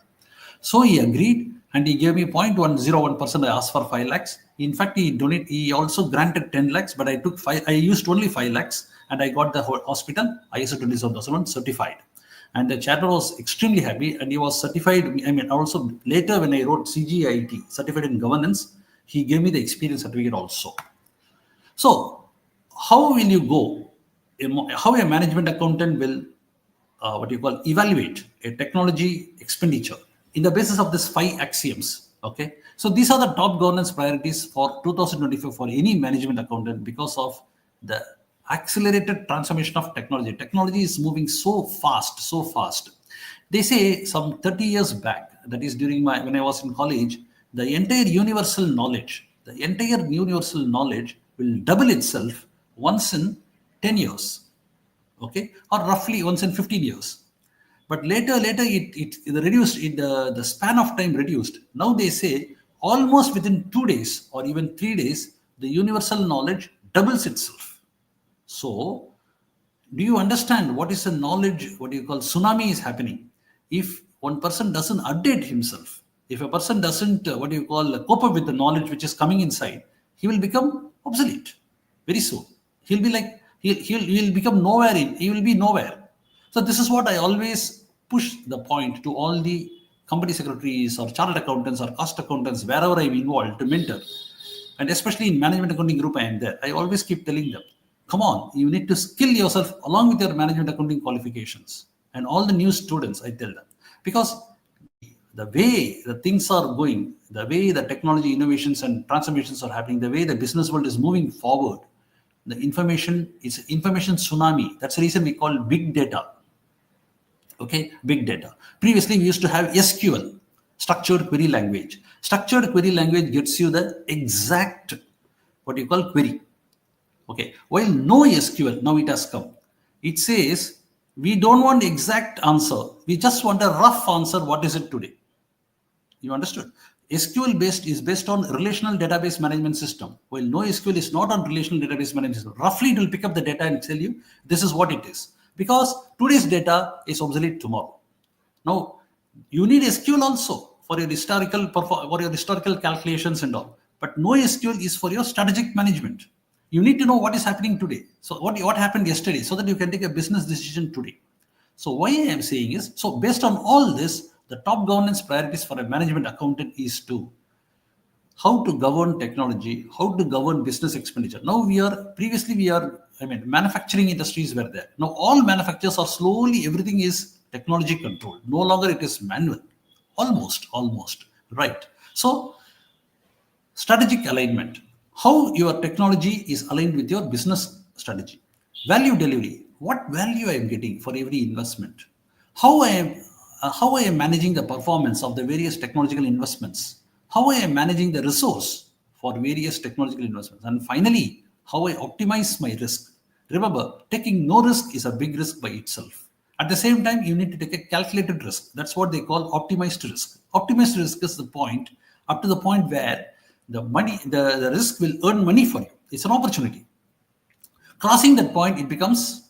So he agreed, and he gave me 0.101%. I asked for 5 lakhs. In fact, he also granted 10 lakhs, but I used only 5 lakhs, and I got the whole hospital ISO 27001 certified. And the chairman was extremely happy, and he was certified. I mean, also later when I wrote CGIT, certified in governance, he gave me the experience certificate also. So how will you go? How a management accountant will evaluate a technology expenditure in the basis of these 5 axioms. Okay, so these are the top governance priorities for 2025 for any management accountant, because of the accelerated transformation of technology. Technology is moving so fast. They say some 30 years back, that is during when I was in college, the entire universal knowledge will double itself once in 10 years, okay, or roughly once in 15 years. But later it reduced, the span of time reduced. Now they say almost within 2 days or even 3 days, the universal knowledge doubles itself. So do you understand what is a knowledge, tsunami is happening? If one person doesn't update himself, if a person doesn't cope up with the knowledge which is coming inside, he will become obsolete very soon. He'll be like, he'll become nowhere he will be nowhere. So this is what I always push the point to all the company secretaries or chartered accountants or cost accountants, wherever I'm involved, to mentor. And especially in management accounting group, I am there. I always keep telling them, come on, you need to skill yourself along with your management accounting qualifications. And all the new students, I tell them, because the way the things are going, the way the technology innovations and transformations are happening, the way the business world is moving forward, the information is information tsunami. That's the reason we call big data. Okay, big data. Previously, we used to have SQL, structured query language. Structured query language gets you the exact query. Okay, while no SQL, now it has come. It says we don't want exact answer. We just want a rough answer. What is it today? You understood? SQL is based on relational database management system, while NoSQL is not on relational database management system. Roughly, it will pick up the data and tell you this is what it is, because today's data is obsolete tomorrow. Now, you need SQL also for your historical calculations and all, but NoSQL is for your strategic management. You need to know what is happening today. So what happened yesterday, so that you can take a business decision today. So why I am saying is, so based on all this, the top governance priorities for a management accountant is to how to govern technology, how to govern business expenditure. Now manufacturing industries were there. Now all manufacturers are slowly, everything is technology controlled. No longer it is manual. Almost, right? So strategic alignment, how your technology is aligned with your business strategy. Value delivery, what value I am getting for every investment. How I am managing the performance of the various technological investments, how I am managing the resource for various technological investments, and finally, how I optimize my risk. Remember, taking no risk is a big risk by itself. At the same time, you need to take a calculated risk. That's what they call optimized risk. Optimized risk is the point, up to the point where the risk will earn money for you. It's an opportunity. Crossing that point, it becomes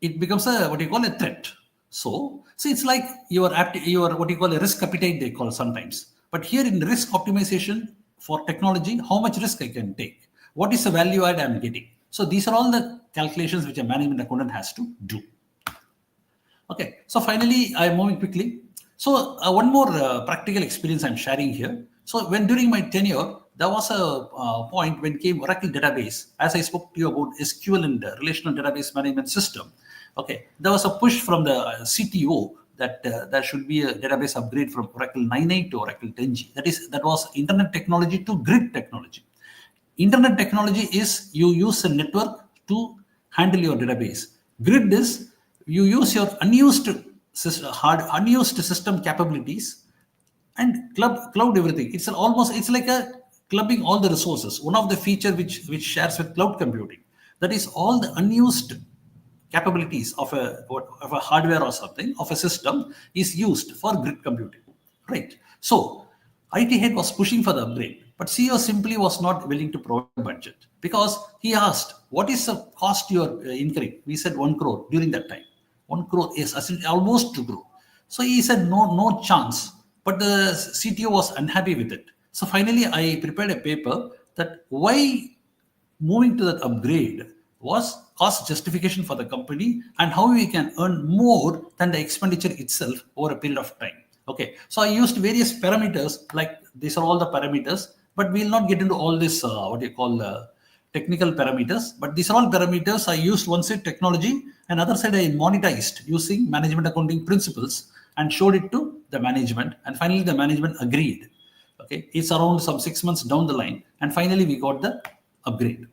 a threat. So it's like your a risk appetite, they call sometimes. But here in risk optimization for technology, how much risk I can take? What is the value add I'm getting? So these are all the calculations which a management accountant has to do. Okay, so finally, I'm moving quickly. So one more practical experience I'm sharing here. So when during my tenure, there was a point when came Oracle database, as I spoke to you about SQL and relational database management system. Okay, there was a push from the CTO that there should be a database upgrade from Oracle 9.8 to Oracle 10G. That was internet technology to grid technology. Internet technology is you use a network to handle your database. Grid is you use your unused system capabilities and cloud everything. It's like a clubbing all the resources. One of the feature which shares with cloud computing, that is all the unused capabilities of a hardware or something of a system is used for grid computing, right? So IT head was pushing for the upgrade, but CEO simply was not willing to provide a budget because he asked, "What is the cost you are incurring?" We said 1 crore during that time. 1 crore is almost 2 crore. So he said, no chance. But the CTO was unhappy with it. So finally, I prepared a paper that why moving to that upgrade was cost justification for the company and how we can earn more than the expenditure itself over a period of time. Okay, so I used various parameters, like these are all the parameters, but we'll not get into all this, technical parameters, but these are all parameters. I used one side technology and other side I monetized using management accounting principles and showed it to the management. And finally, the management agreed. Okay, it's around some 6 months down the line, and finally we got the upgrade.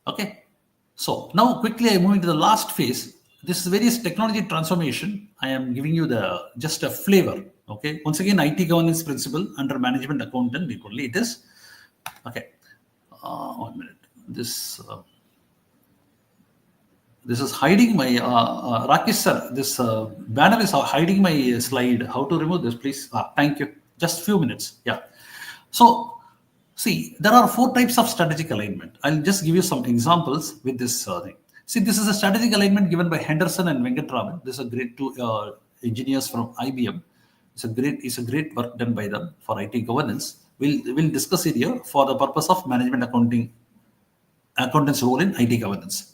Okay, so now quickly I move into the last phase. This is various technology transformation. I am giving you just a flavor. Okay, once again, IT governance principle under management accountant, equally it is. Okay, 1 minute. This is hiding my Rakesh sir. This banner is hiding my slide. How to remove this, please? Thank you. Just few minutes. Yeah. So see, there are 4 types of strategic alignment. I'll just give you some examples with this thing. See, this is a strategic alignment given by Henderson and Venkatraman. This is a great 2 engineers from IBM. It's a great work done by them for IT governance. We'll discuss it here for the purpose of management accountant's role in IT governance.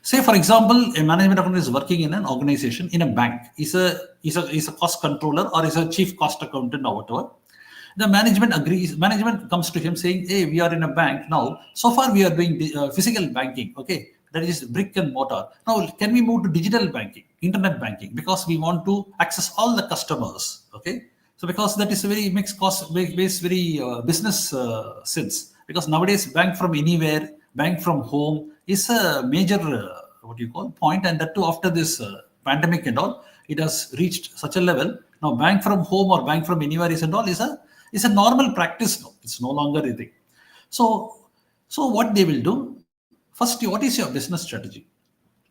Say, for example, a management accountant is working in an organization, in a bank. He's a cost controller or is a chief cost accountant or whatever. The management agrees. Management comes to him saying, "Hey, we are in a bank now. So far, we are doing physical banking. Okay, that is brick and mortar. Now, can we move to digital banking, internet banking? Because we want to access all the customers. Okay, so because that is very makes cost based very business sense. Because nowadays, bank from anywhere, bank from home is a major point, and that too after this pandemic and all, it has reached such a level. Now, bank from home or bank from anywhere is a normal practice now. It's no longer a thing. So what they will do? First, what is your business strategy?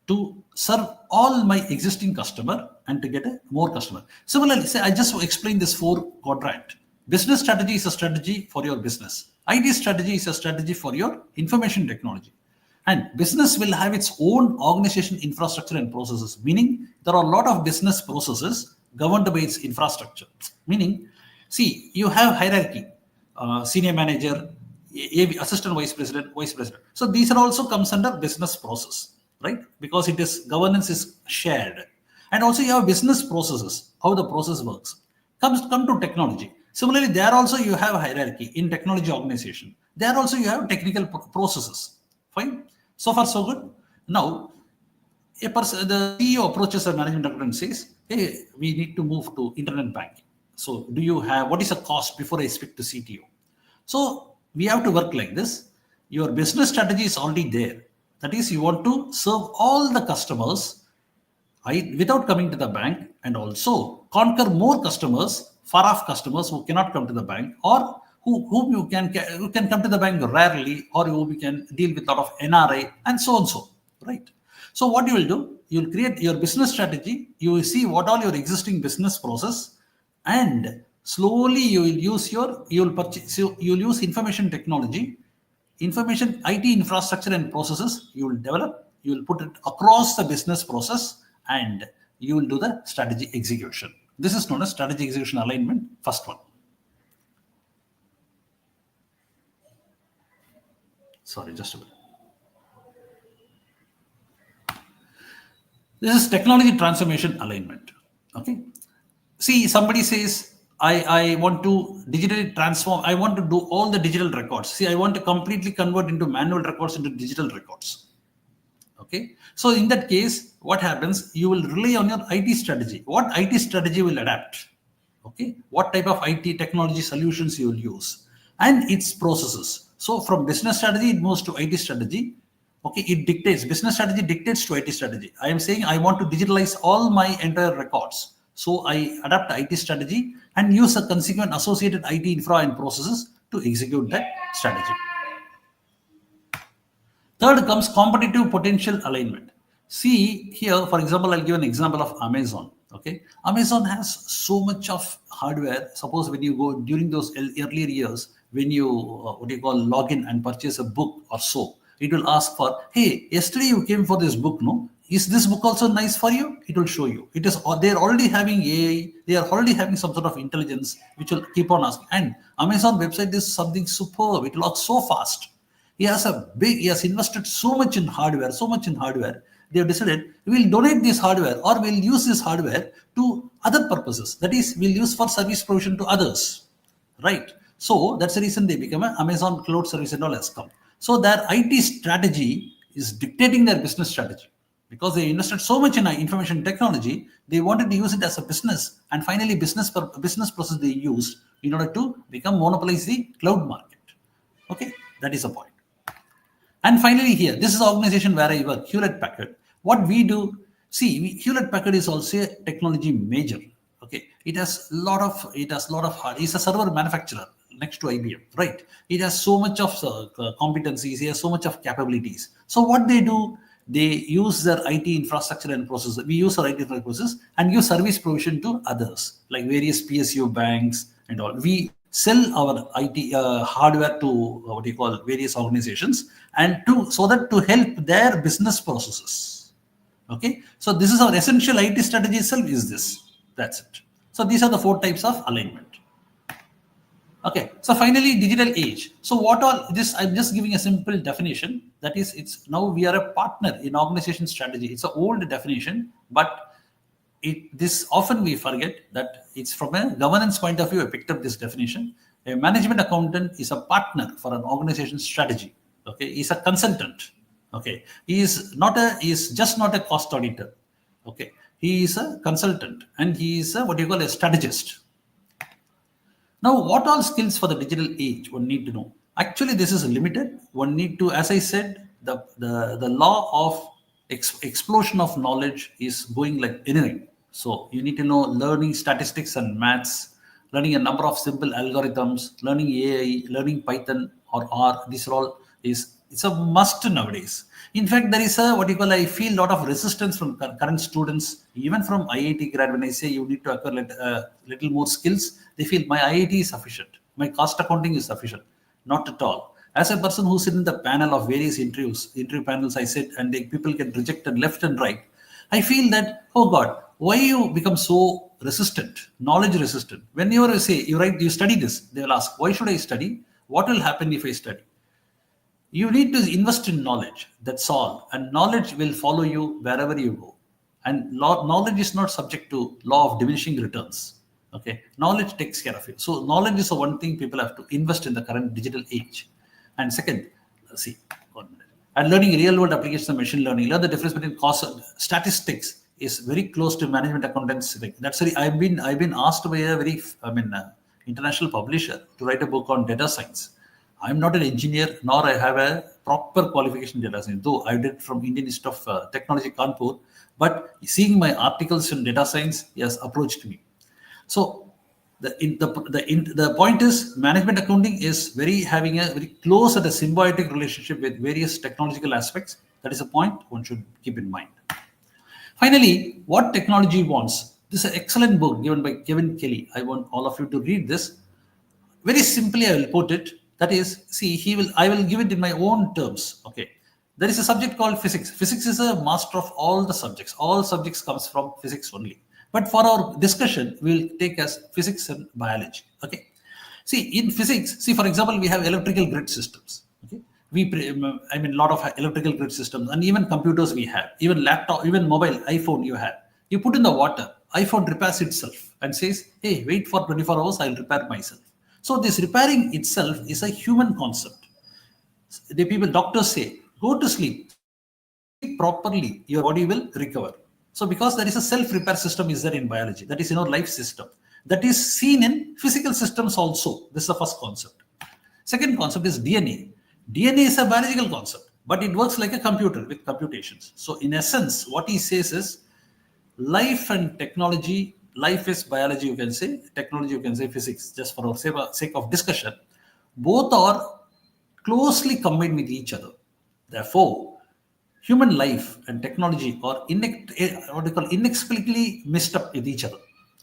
To serve all my existing customer and to get a more customer. Similarly, say I just explained this 4 quadrant. Business strategy is a strategy for your business. IT strategy is a strategy for your information technology. And business will have its own organization, infrastructure, and processes. Meaning, there are a lot of business processes governed by its infrastructure. Meaning, see, you have hierarchy, senior manager, assistant vice president, vice president. So these are also comes under business process, right? Because governance is shared. And also you have business processes, how the process works. Come to technology. Similarly, there also you have hierarchy in technology organization. There also you have technical processes. Fine. So far, so good. Now, the CEO approaches a management accountant and says, "Hey, we need to move to internet banking. So what is the cost before I speak to CTO?" So we have to work like this. Your business strategy is already there. That is, you want to serve all the customers without coming to the bank, and also conquer more customers, far off customers who cannot come to the bank, or whom you can come to the bank rarely, or whom you can deal with a lot of NRI, and so on, right? So what you will do, you'll create your business strategy. You will see what all your existing business process, and slowly you will use information technology, information IT infrastructure and processes. You will develop. You will put it across the business process, and you will do the strategy execution. This is known as strategy execution alignment, first one. Sorry, just a minute. This is technology transformation alignment. Okay. See, somebody says, I want to digitally transform, I want to do all the digital records. See, I want to completely convert into manual records into digital records. Okay. So in that case, what happens? You will rely on your IT strategy. What IT strategy will adapt? Okay. What type of IT technology solutions you will use and its processes. So from business strategy, it moves to IT strategy. Okay. It dictates, business strategy dictates to IT strategy. I am saying I want to digitalize all my entire records. So I adapt IT strategy and use a consequent associated IT infra and processes to execute that strategy. Third comes competitive potential alignment. See here, for example, I'll give an example of Amazon. Okay, Amazon has so much of hardware. Suppose when you go during those earlier years, when you log in and purchase a book or so, it will ask for, hey, yesterday you came for this book, no? Is this book also nice for you? It will show you. It is. They are already having AI. They are already having some sort of intelligence which will keep on asking. And Amazon website is something superb. It looks so fast. He has invested so much in hardware, They have decided we will donate this hardware or we'll use this hardware to other purposes. That is, we'll use for service provision to others, right? So that's the reason they become an Amazon cloud service and all has come. So their IT strategy is dictating their business strategy because they invested so much in information technology. They wanted to use it as a business, and finally, business process they used in order to monopolize the cloud market. Okay, that is the point. And finally, here, this is the organization where I work, Hewlett Packard. What we do, Hewlett Packard is also a technology major. Okay, it has a lot of hard. It's a server manufacturer next to IBM, right? It has so much of competencies. It has so much of capabilities. So what they do, they use their IT infrastructure and processes. We use our IT infrastructure processes and give service provision to others, like various PSU banks and all. We sell our IT hardware to various organizations and so that to help their business processes. Okay, so this is our essential IT strategy itself is this. That's it. So these are the 4 types of alignment. Okay, so finally, digital age. So what all this? I'm just giving a simple definition. That is, it's now we are a partner in organization strategy. It's an old definition, but this often we forget that it's from a governance point of view. I picked up this definition. A management accountant is a partner for an organization strategy. Okay, he's a consultant. Okay, he is just not a cost auditor. Okay, he is a consultant and he is a strategist. Now, what all skills for the digital age one need to know? Actually, this is limited. One need to, as I said, the law of explosion of knowledge is going like anything. So you need to know learning statistics and maths, learning a number of simple algorithms, learning AI, learning Python or R. These are all it's a must nowadays. In fact, there is I feel a lot of resistance from current students, even from IIT grad. When I say you need to acquire little more skills, they feel my IIT is sufficient. My cost accounting is sufficient. Not at all. As a person who sit in the panel of various interview panels, I sit and people get rejected left and right. I feel that, oh God, why you become so resistant, knowledge resistant? When you say, you study this, they will ask, why should I study? What will happen if I study? You need to invest in knowledge. That's all. And knowledge will follow you wherever you go. And knowledge is not subject to law of diminishing returns. Okay, knowledge takes care of you. So knowledge is the one thing people have to invest in the current digital age. And second, and learning real world applications of machine learning. Learn the difference between statistics is very close to management accountants. That's why I've been asked by a very international publisher to write a book on data science. I'm not an engineer, nor I have a proper qualification in data science, though I did from Indian Institute of Technology, Kanpur. But seeing my articles in data science, he has approached me. So the point is, management accounting is having a very close and a symbiotic relationship with various technological aspects. That is a point one should keep in mind. Finally, what technology wants? This is an excellent book given by Kevin Kelly. I want all of you to read this. Very simply, I will put it. That is, I will give it in my own terms. Okay. There is a subject called physics. Physics is a master of all the subjects. All subjects comes from physics only. But for our discussion, we'll take as physics and biology. Okay. See, in physics, see, for example, we have electrical grid systems. Okay. I mean, a lot of electrical grid systems, and even computers we have, even laptop, even mobile, iPhone you have. You put in the water, iPhone repairs itself and says, hey, wait for 24 hours, I'll repair myself. So this repairing itself is a human concept. The people, doctors say, go to sleep properly, your body will recover. So because there is a self-repair system is there in biology, that is in our life system. That is seen in physical systems also. This is the first concept. Second concept is DNA. DNA is a biological concept, but it works like a computer with computations. So in essence, what he says is life and technology, life is biology, you can say, technology, you can say physics, just for our sake of discussion. Both are closely combined with each other. Therefore, human life and technology are inexplicably mixed up with each other.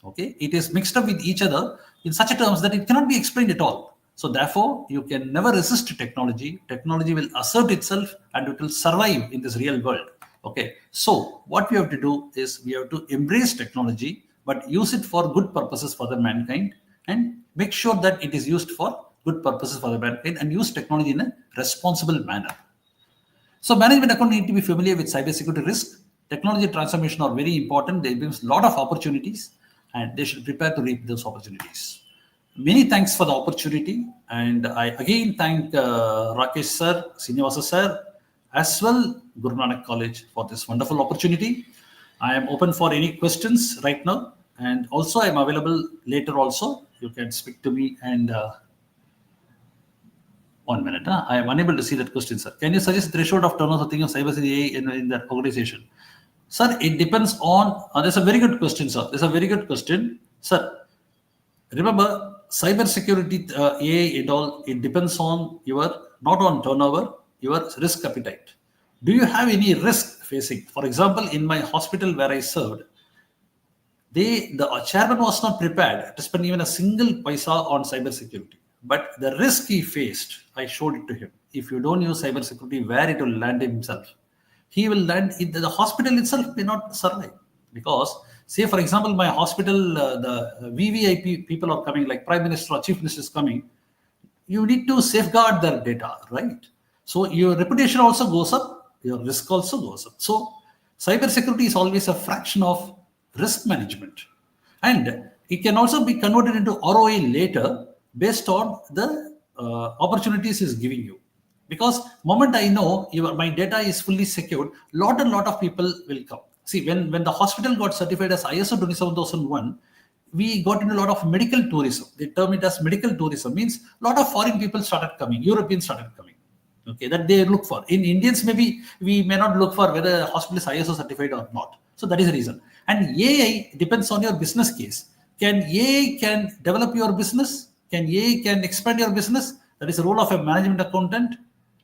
Okay, it is mixed up with each other in such a terms that it cannot be explained at all. So therefore, you can never resist technology. Technology will assert itself and it will survive in this real world. Okay, so what we have to do is we have to embrace technology, but use it for good purposes for the mankind, and make sure that it is used for good purposes for the mankind, and use technology in a responsible manner. So management account need to be familiar with cybersecurity risk. Technology transformation are very important. They bring a lot of opportunities, and they should prepare to reap those opportunities. Many thanks for the opportunity, and I again thank Rakesh sir, Srinivasa sir, as well Guru Nanak College for this wonderful opportunity. I am open for any questions right now, and also I am available later also. You can speak to me and 1 minute. I am unable to see that question, sir. Can you suggest threshold of turnover thing of cybersecurity in that organization? Sir, it depends on. That's a very good question, sir. That's a very good question, sir. Remember, cybersecurity, AI and all, it depends on your, not on turnover, your risk appetite. Do you have any risk facing? For example, in my hospital where I served, the chairman was not prepared to spend even a single paisa on cybersecurity. But the risk he faced, I showed it to him. If you don't use cybersecurity, where it will land himself, he will land. The hospital itself may not survive. Because, say for example, my hospital, the VVIP people are coming, like Prime Minister or Chief Minister is coming. You need to safeguard their data, right? So your reputation also goes up, your risk also goes up. So cybersecurity is always a fraction of risk management, and it can also be converted into ROI later based on the opportunities is giving you. Because moment I know my data is fully secured, lot of people will come. See, when the hospital got certified as ISO 27001, we got into a lot of medical tourism. They term it as medical tourism, means a lot of foreign people started coming, Europeans started coming. Okay, that they look for. In Indians, maybe we may not look for whether a hospital is ISO certified or not. So that is the reason. And AI depends on your business case. Can AI develop your business? Can AI expand your business? That is the role of a management accountant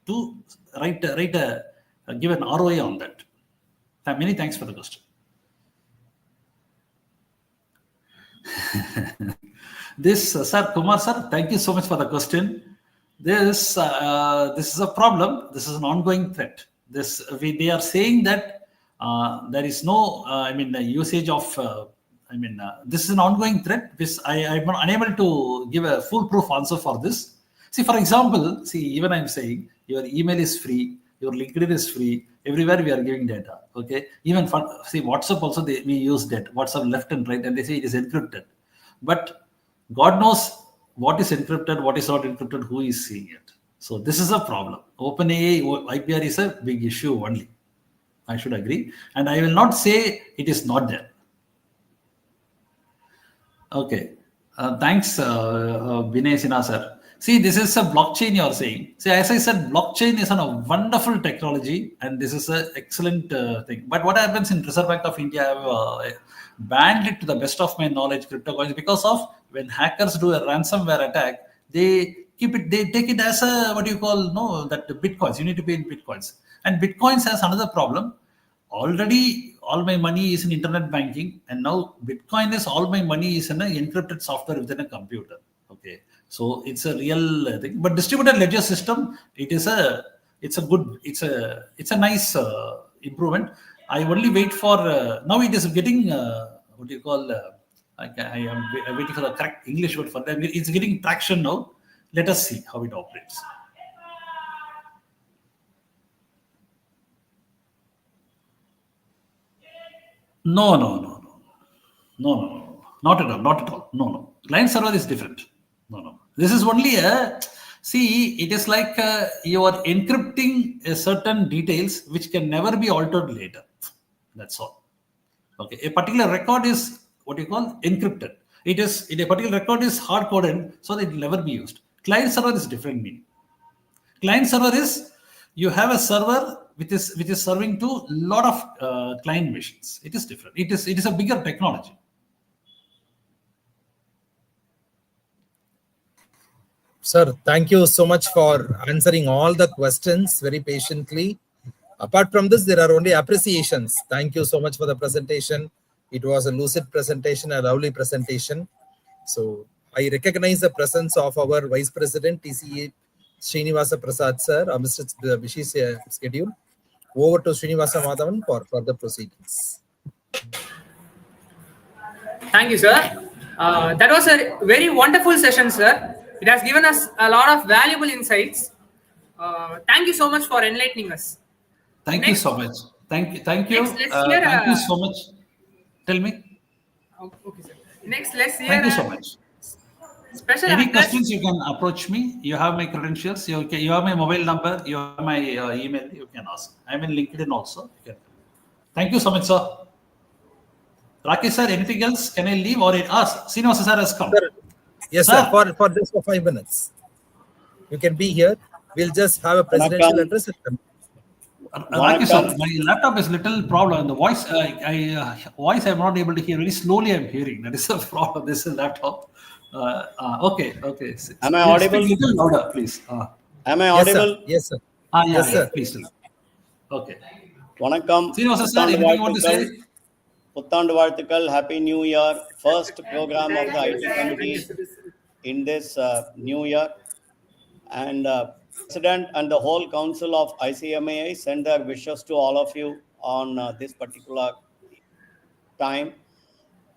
to give an ROI on that. Many thanks for the question. Sir Kumar sir, thank you so much for the question. This is a problem. This is an ongoing threat. They are saying that there is no the usage of this is an ongoing threat. I'm unable to give a foolproof answer for this. See, for example, even I'm saying your email is free, your LinkedIn is free. Everywhere we are giving data. Okay, even WhatsApp also we use data. WhatsApp left and right, and they say it is encrypted. But God knows what is encrypted, what is not encrypted, who is seeing it. So this is a problem. OpenAI, IPR is a big issue only. I should agree, and I will not say it is not there. Okay, thanks, Vinay Sinha sir. See, this is a blockchain you are saying. See, as I said, blockchain is a wonderful technology, and this is an excellent thing. But what happens in Reserve Bank of India, have banned it to the best of my knowledge, crypto coins, because of when hackers do a ransomware attack, they take it as a, that bitcoins. You need to pay in bitcoins. And bitcoins has another problem. Already all my money is in internet banking, and now Bitcoin is all my money is in an encrypted software within a computer. Okay, so it's a real thing. But distributed ledger system, it's a nice improvement. I only wait for now. It is getting what do you call? I am waiting for the correct English word for that. It's getting traction now. Let us see how it operates. No, no, no, no, no, no, no, not at all, not at all. No, no. Client server is different. No, no. This is only a see. It is like you are encrypting a certain details which can never be altered later. That's all. Okay, a particular record is what you call encrypted. It is a particular record is hard coded so that it will never be used. Client server is different meaning. Client server is you have a server which is serving to a lot of client machines. It is different. It is a bigger technology. Sir, thank you so much for answering all the questions very patiently. Apart from this, there are only appreciations. Thank you so much for the presentation. It was a lucid presentation, a lovely presentation. So I recognize the presence of our Vice President, TCA Srinivasa Prasad sir, Mr. Vishi's schedule. Over to Srinivasa Madhavan for further proceedings. Thank you, sir. That was a very wonderful session, sir. It has given us a lot of valuable insights. Thank you so much for enlightening us. Thank you so much. Thank you. Next, let's hear, Thank you so much. Tell me. Okay, sir. Next, let's hear. Thank you so much. Special Any anchors. questions, you can approach me. You have my credentials. You have my mobile number. You have my email. You can ask. I'm in LinkedIn also. Thank you so much, sir. Rakesh sir, anything else? Can I leave or ask? Srinivasa sir has come. Sir, yes, sir. For just for 5 minutes. You can be here. We'll just have a presidential address. Rakesh sir, my laptop is little problem. The voice, voice I'm not able to hear. Very slowly I'm hearing. That is the problem. This is laptop. Okay. Am I audible? Speak little louder, please. Am I audible? Yes, sir. Yes, sir. Please. Okay. Vanakkam. Srinivasa sir, anything you want to say? Puttandu Varthikal, Happy New Year. First program of the IT committee in this new year. And President and the whole council of ICMAI send their wishes to all of you on this particular time.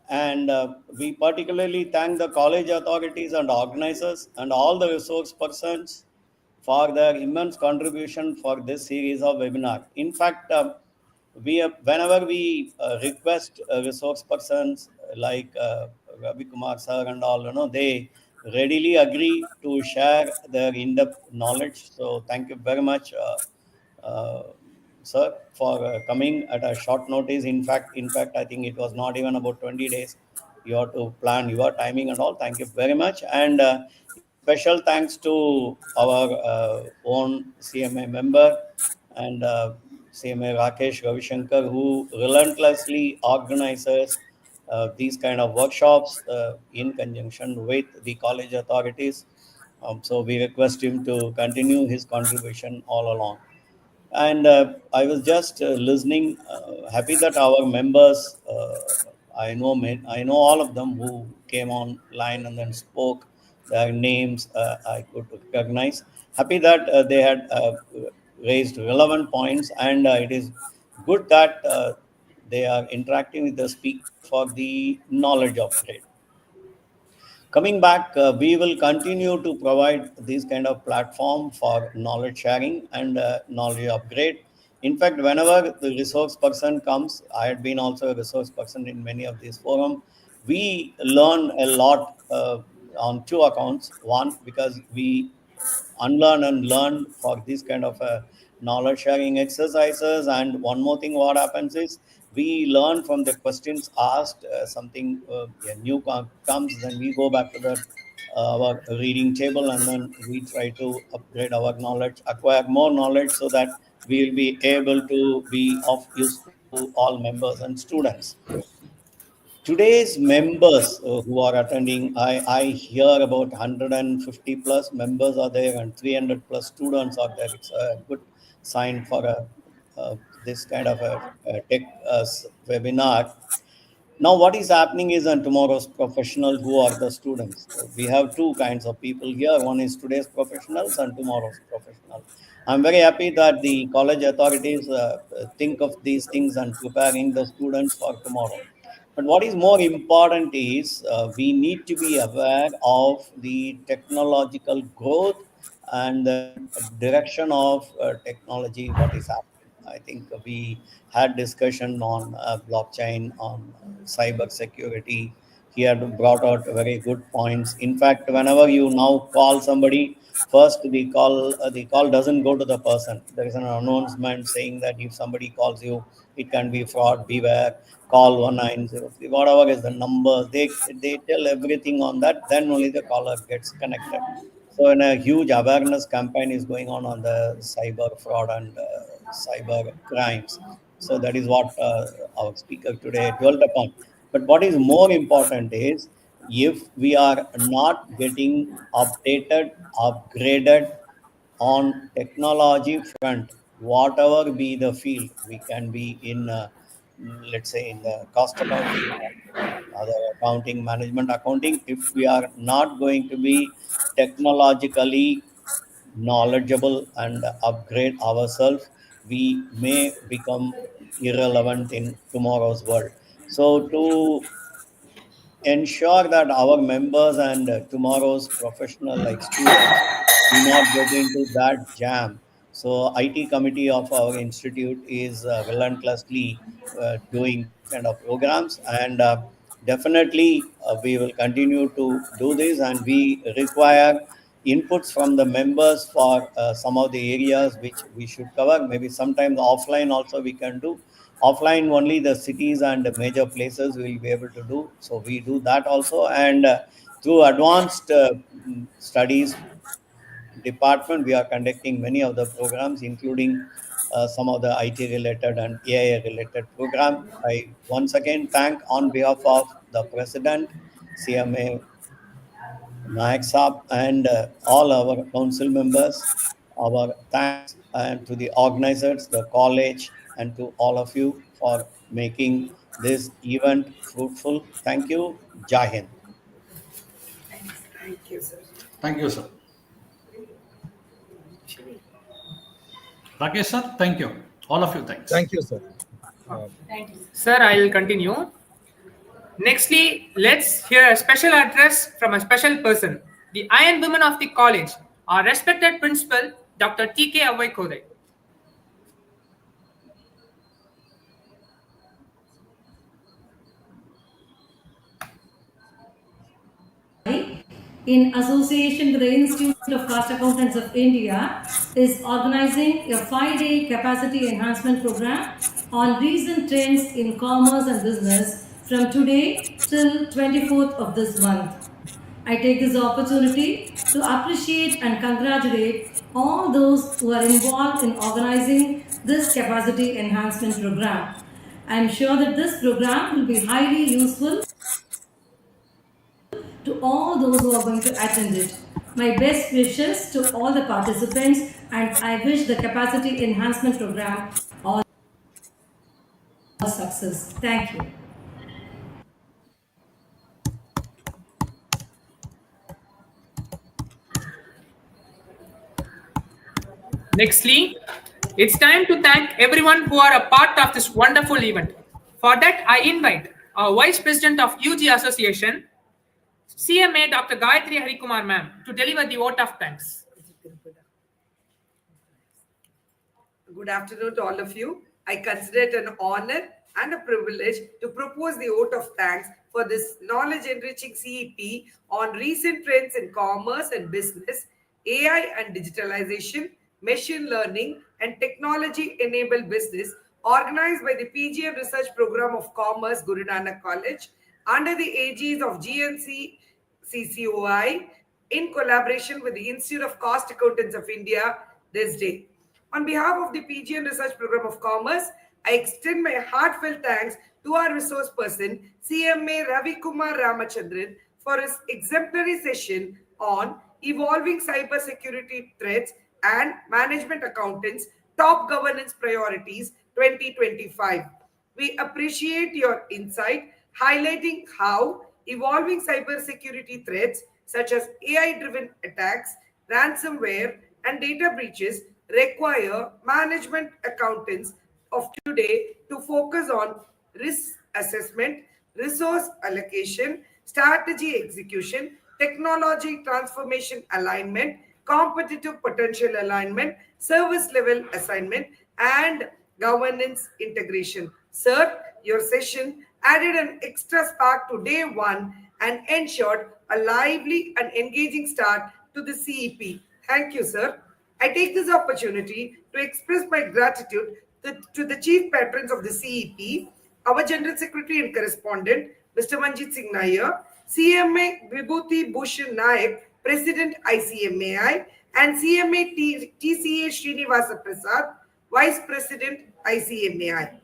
And we particularly thank the college authorities and organizers and all the resource persons for their immense contribution for this series of webinar. In fact, whenever we request resource persons like Ravikumar sir and all, they readily agree to share their in-depth knowledge. So thank you very much, sir, for coming at a short notice. In fact, I think it was not even about 20 days. You have to plan your timing and all. Thank you very much. And special thanks to our own CMA member and CMA Rakesh Ravishankar, who relentlessly organizes these kind of workshops in conjunction with the college authorities. So we request him to continue his contribution all along. And I was just listening, happy that our members, I know all of them who came online and then spoke. Their names I could recognize. Happy that they had raised relevant points, and it is good that they are interacting with the speaker for the knowledge upgrade. Coming back, we will continue to provide this kind of platform for knowledge sharing and knowledge upgrade. In fact, whenever the resource person comes, I had been also a resource person in many of these forums, we learn a lot on two accounts. One, because we unlearn and learn for these kind of knowledge sharing exercises. And one more thing, what happens is we learn from the questions asked, something new comes, then we go back to the our reading table, and then we try to upgrade our knowledge, acquire more knowledge, so that we will be able to be of use to all members and students. Today's members who are attending, I hear about 150 plus members are there and 300 plus students are there. It's a good sign for this kind of a tech webinar. Now, what is happening is on tomorrow's professionals who are the students. We have two kinds of people here. One is today's professionals and tomorrow's professionals. I'm very happy that the college authorities think of these things and preparing the students for tomorrow. But what is more important is we need to be aware of the technological growth and the direction of technology, what is happening. I think we had discussion on blockchain, on cyber security. He had brought out very good points. In fact, whenever you now call somebody, first the call doesn't go to the person. There is an announcement saying that if somebody calls you, it can be fraud, beware, call 1903, whatever is the number. They tell everything on that, then only the caller gets connected. So in a huge awareness campaign is going on the cyber fraud and cyber crimes. So that is what our speaker today dwelt upon. But what is more important is, if we are not getting updated, upgraded on technology front, whatever be the field, we can be in, let's say, in the cost accounting, other accounting, management accounting. If we are not going to be technologically knowledgeable and upgrade ourselves, we may become irrelevant in tomorrow's world. So to ensure that our members and tomorrow's professional like students do not get into that jam. So IT committee of our institute is relentlessly doing this kind of programs, and definitely we will continue to do this, and we require inputs from the members for some of the areas which we should cover. Maybe sometimes offline also we can do. Offline only the cities and the major places we will be able to do. So we do that also. And through advanced studies department, we are conducting many of the programs, including some of the IT related and AI related program. I once again thank on behalf of the president, CMA Nanak Saab, and all our council members, our thanks and to the organizers, the college, and to all of you for making this event fruitful. Thank you. Jai Hind. Thank you, sir. Thank you, sir. Rakesh, sir, thank you. All of you, thanks. Thank you, sir. Sir, I will continue. Nextly, let's hear a special address from a special person, the Iron Women of the College, our respected principal, Dr. T.K. Avvai Kothai. In association with the Institute of Cost Accountants of India, is organizing a 5-day capacity enhancement program on recent trends in commerce and business from today till 24th of this month. I take this opportunity to appreciate and congratulate all those who are involved in organizing this capacity enhancement program. I am sure that this program will be highly useful to all those who are going to attend it. My best wishes to all the participants, and I wish the capacity enhancement program all success. Thank you. Nextly, it's time to thank everyone who are a part of this wonderful event. For that, I invite our Vice President of UG Association, CMA Dr. Gayatri Harikumar ma'am, to deliver the vote of thanks. Good afternoon to all of you. I consider it an honor and a privilege to propose the vote of thanks for this knowledge-enriching CEP on recent trends in commerce and business, AI and digitalization, machine learning, and technology-enabled business, organized by the PGM Research Program of Commerce, Guru Nanak College, under the aegis of GNCCOI, in collaboration with the Institute of Cost Accountants of India this day. On behalf of the PGM Research Program of Commerce, I extend my heartfelt thanks to our resource person, CMA Ravikumar Ramachandran, for his exemplary session on evolving cybersecurity threats and management accountants' top governance priorities 2025. We appreciate your insight, highlighting how evolving cybersecurity threats such as AI-driven attacks, ransomware, and data breaches require management accountants of today to focus on risk assessment, resource allocation, strategy execution, technology transformation alignment, competitive potential alignment, service level assignment, and governance integration. Sir, your session added an extra spark to day one and ensured a lively and engaging start to the CEP. Thank you, sir. I take this opportunity to express my gratitude to the chief patrons of the CEP, our General Secretary and Correspondent, Mr. Manjit Singh Nair, CMA Vibhuti Bhushan Naik, President ICMAI, and CMA TCA Srinivasa Prasad, Vice President ICMAI.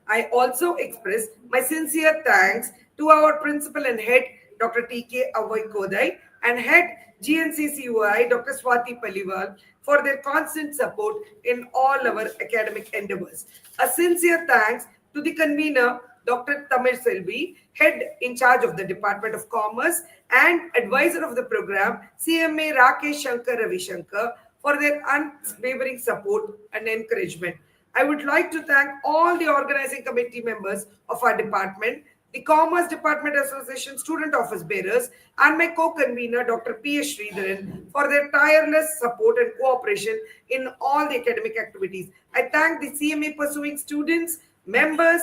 I also express my sincere thanks to our principal and head, Dr. T.K. Avvai Kothai, and head GNCCOI, Dr. Swati Paliwal, for their constant support in all our academic endeavors. A sincere thanks to the convener, Dr. Tamir Selvi, head in charge of the Department of Commerce, and advisor of the program, CMA Rakesh Shankar Ravi Shankar, for their unwavering support and encouragement. I would like to thank all the organizing committee members of our department, the Commerce Department Association student office bearers, and my co-convener, Dr. P.S. Sridharan, for their tireless support and cooperation in all the academic activities. I thank the CMA pursuing students, members,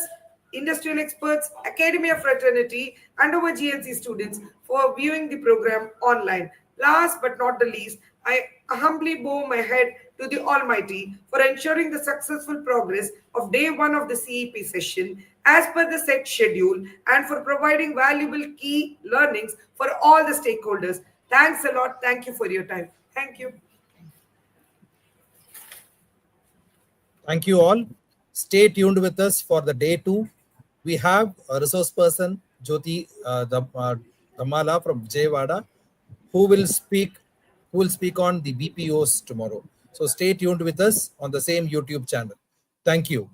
industrial experts, academia fraternity, and our GNC students for viewing the program online. Last but not the least, I humbly bow my head to the Almighty for ensuring the successful progress of day one of the CEP session as per the set schedule and for providing valuable key learnings for all the stakeholders. Thanks a lot. Thank you for your time. Thank you. Thank you all. Stay tuned with us for the day 2. We have a resource person, Jyoti Damala from Jayawada, who will speak on the BPOs tomorrow. So stay tuned with us on the same YouTube channel. Thank you.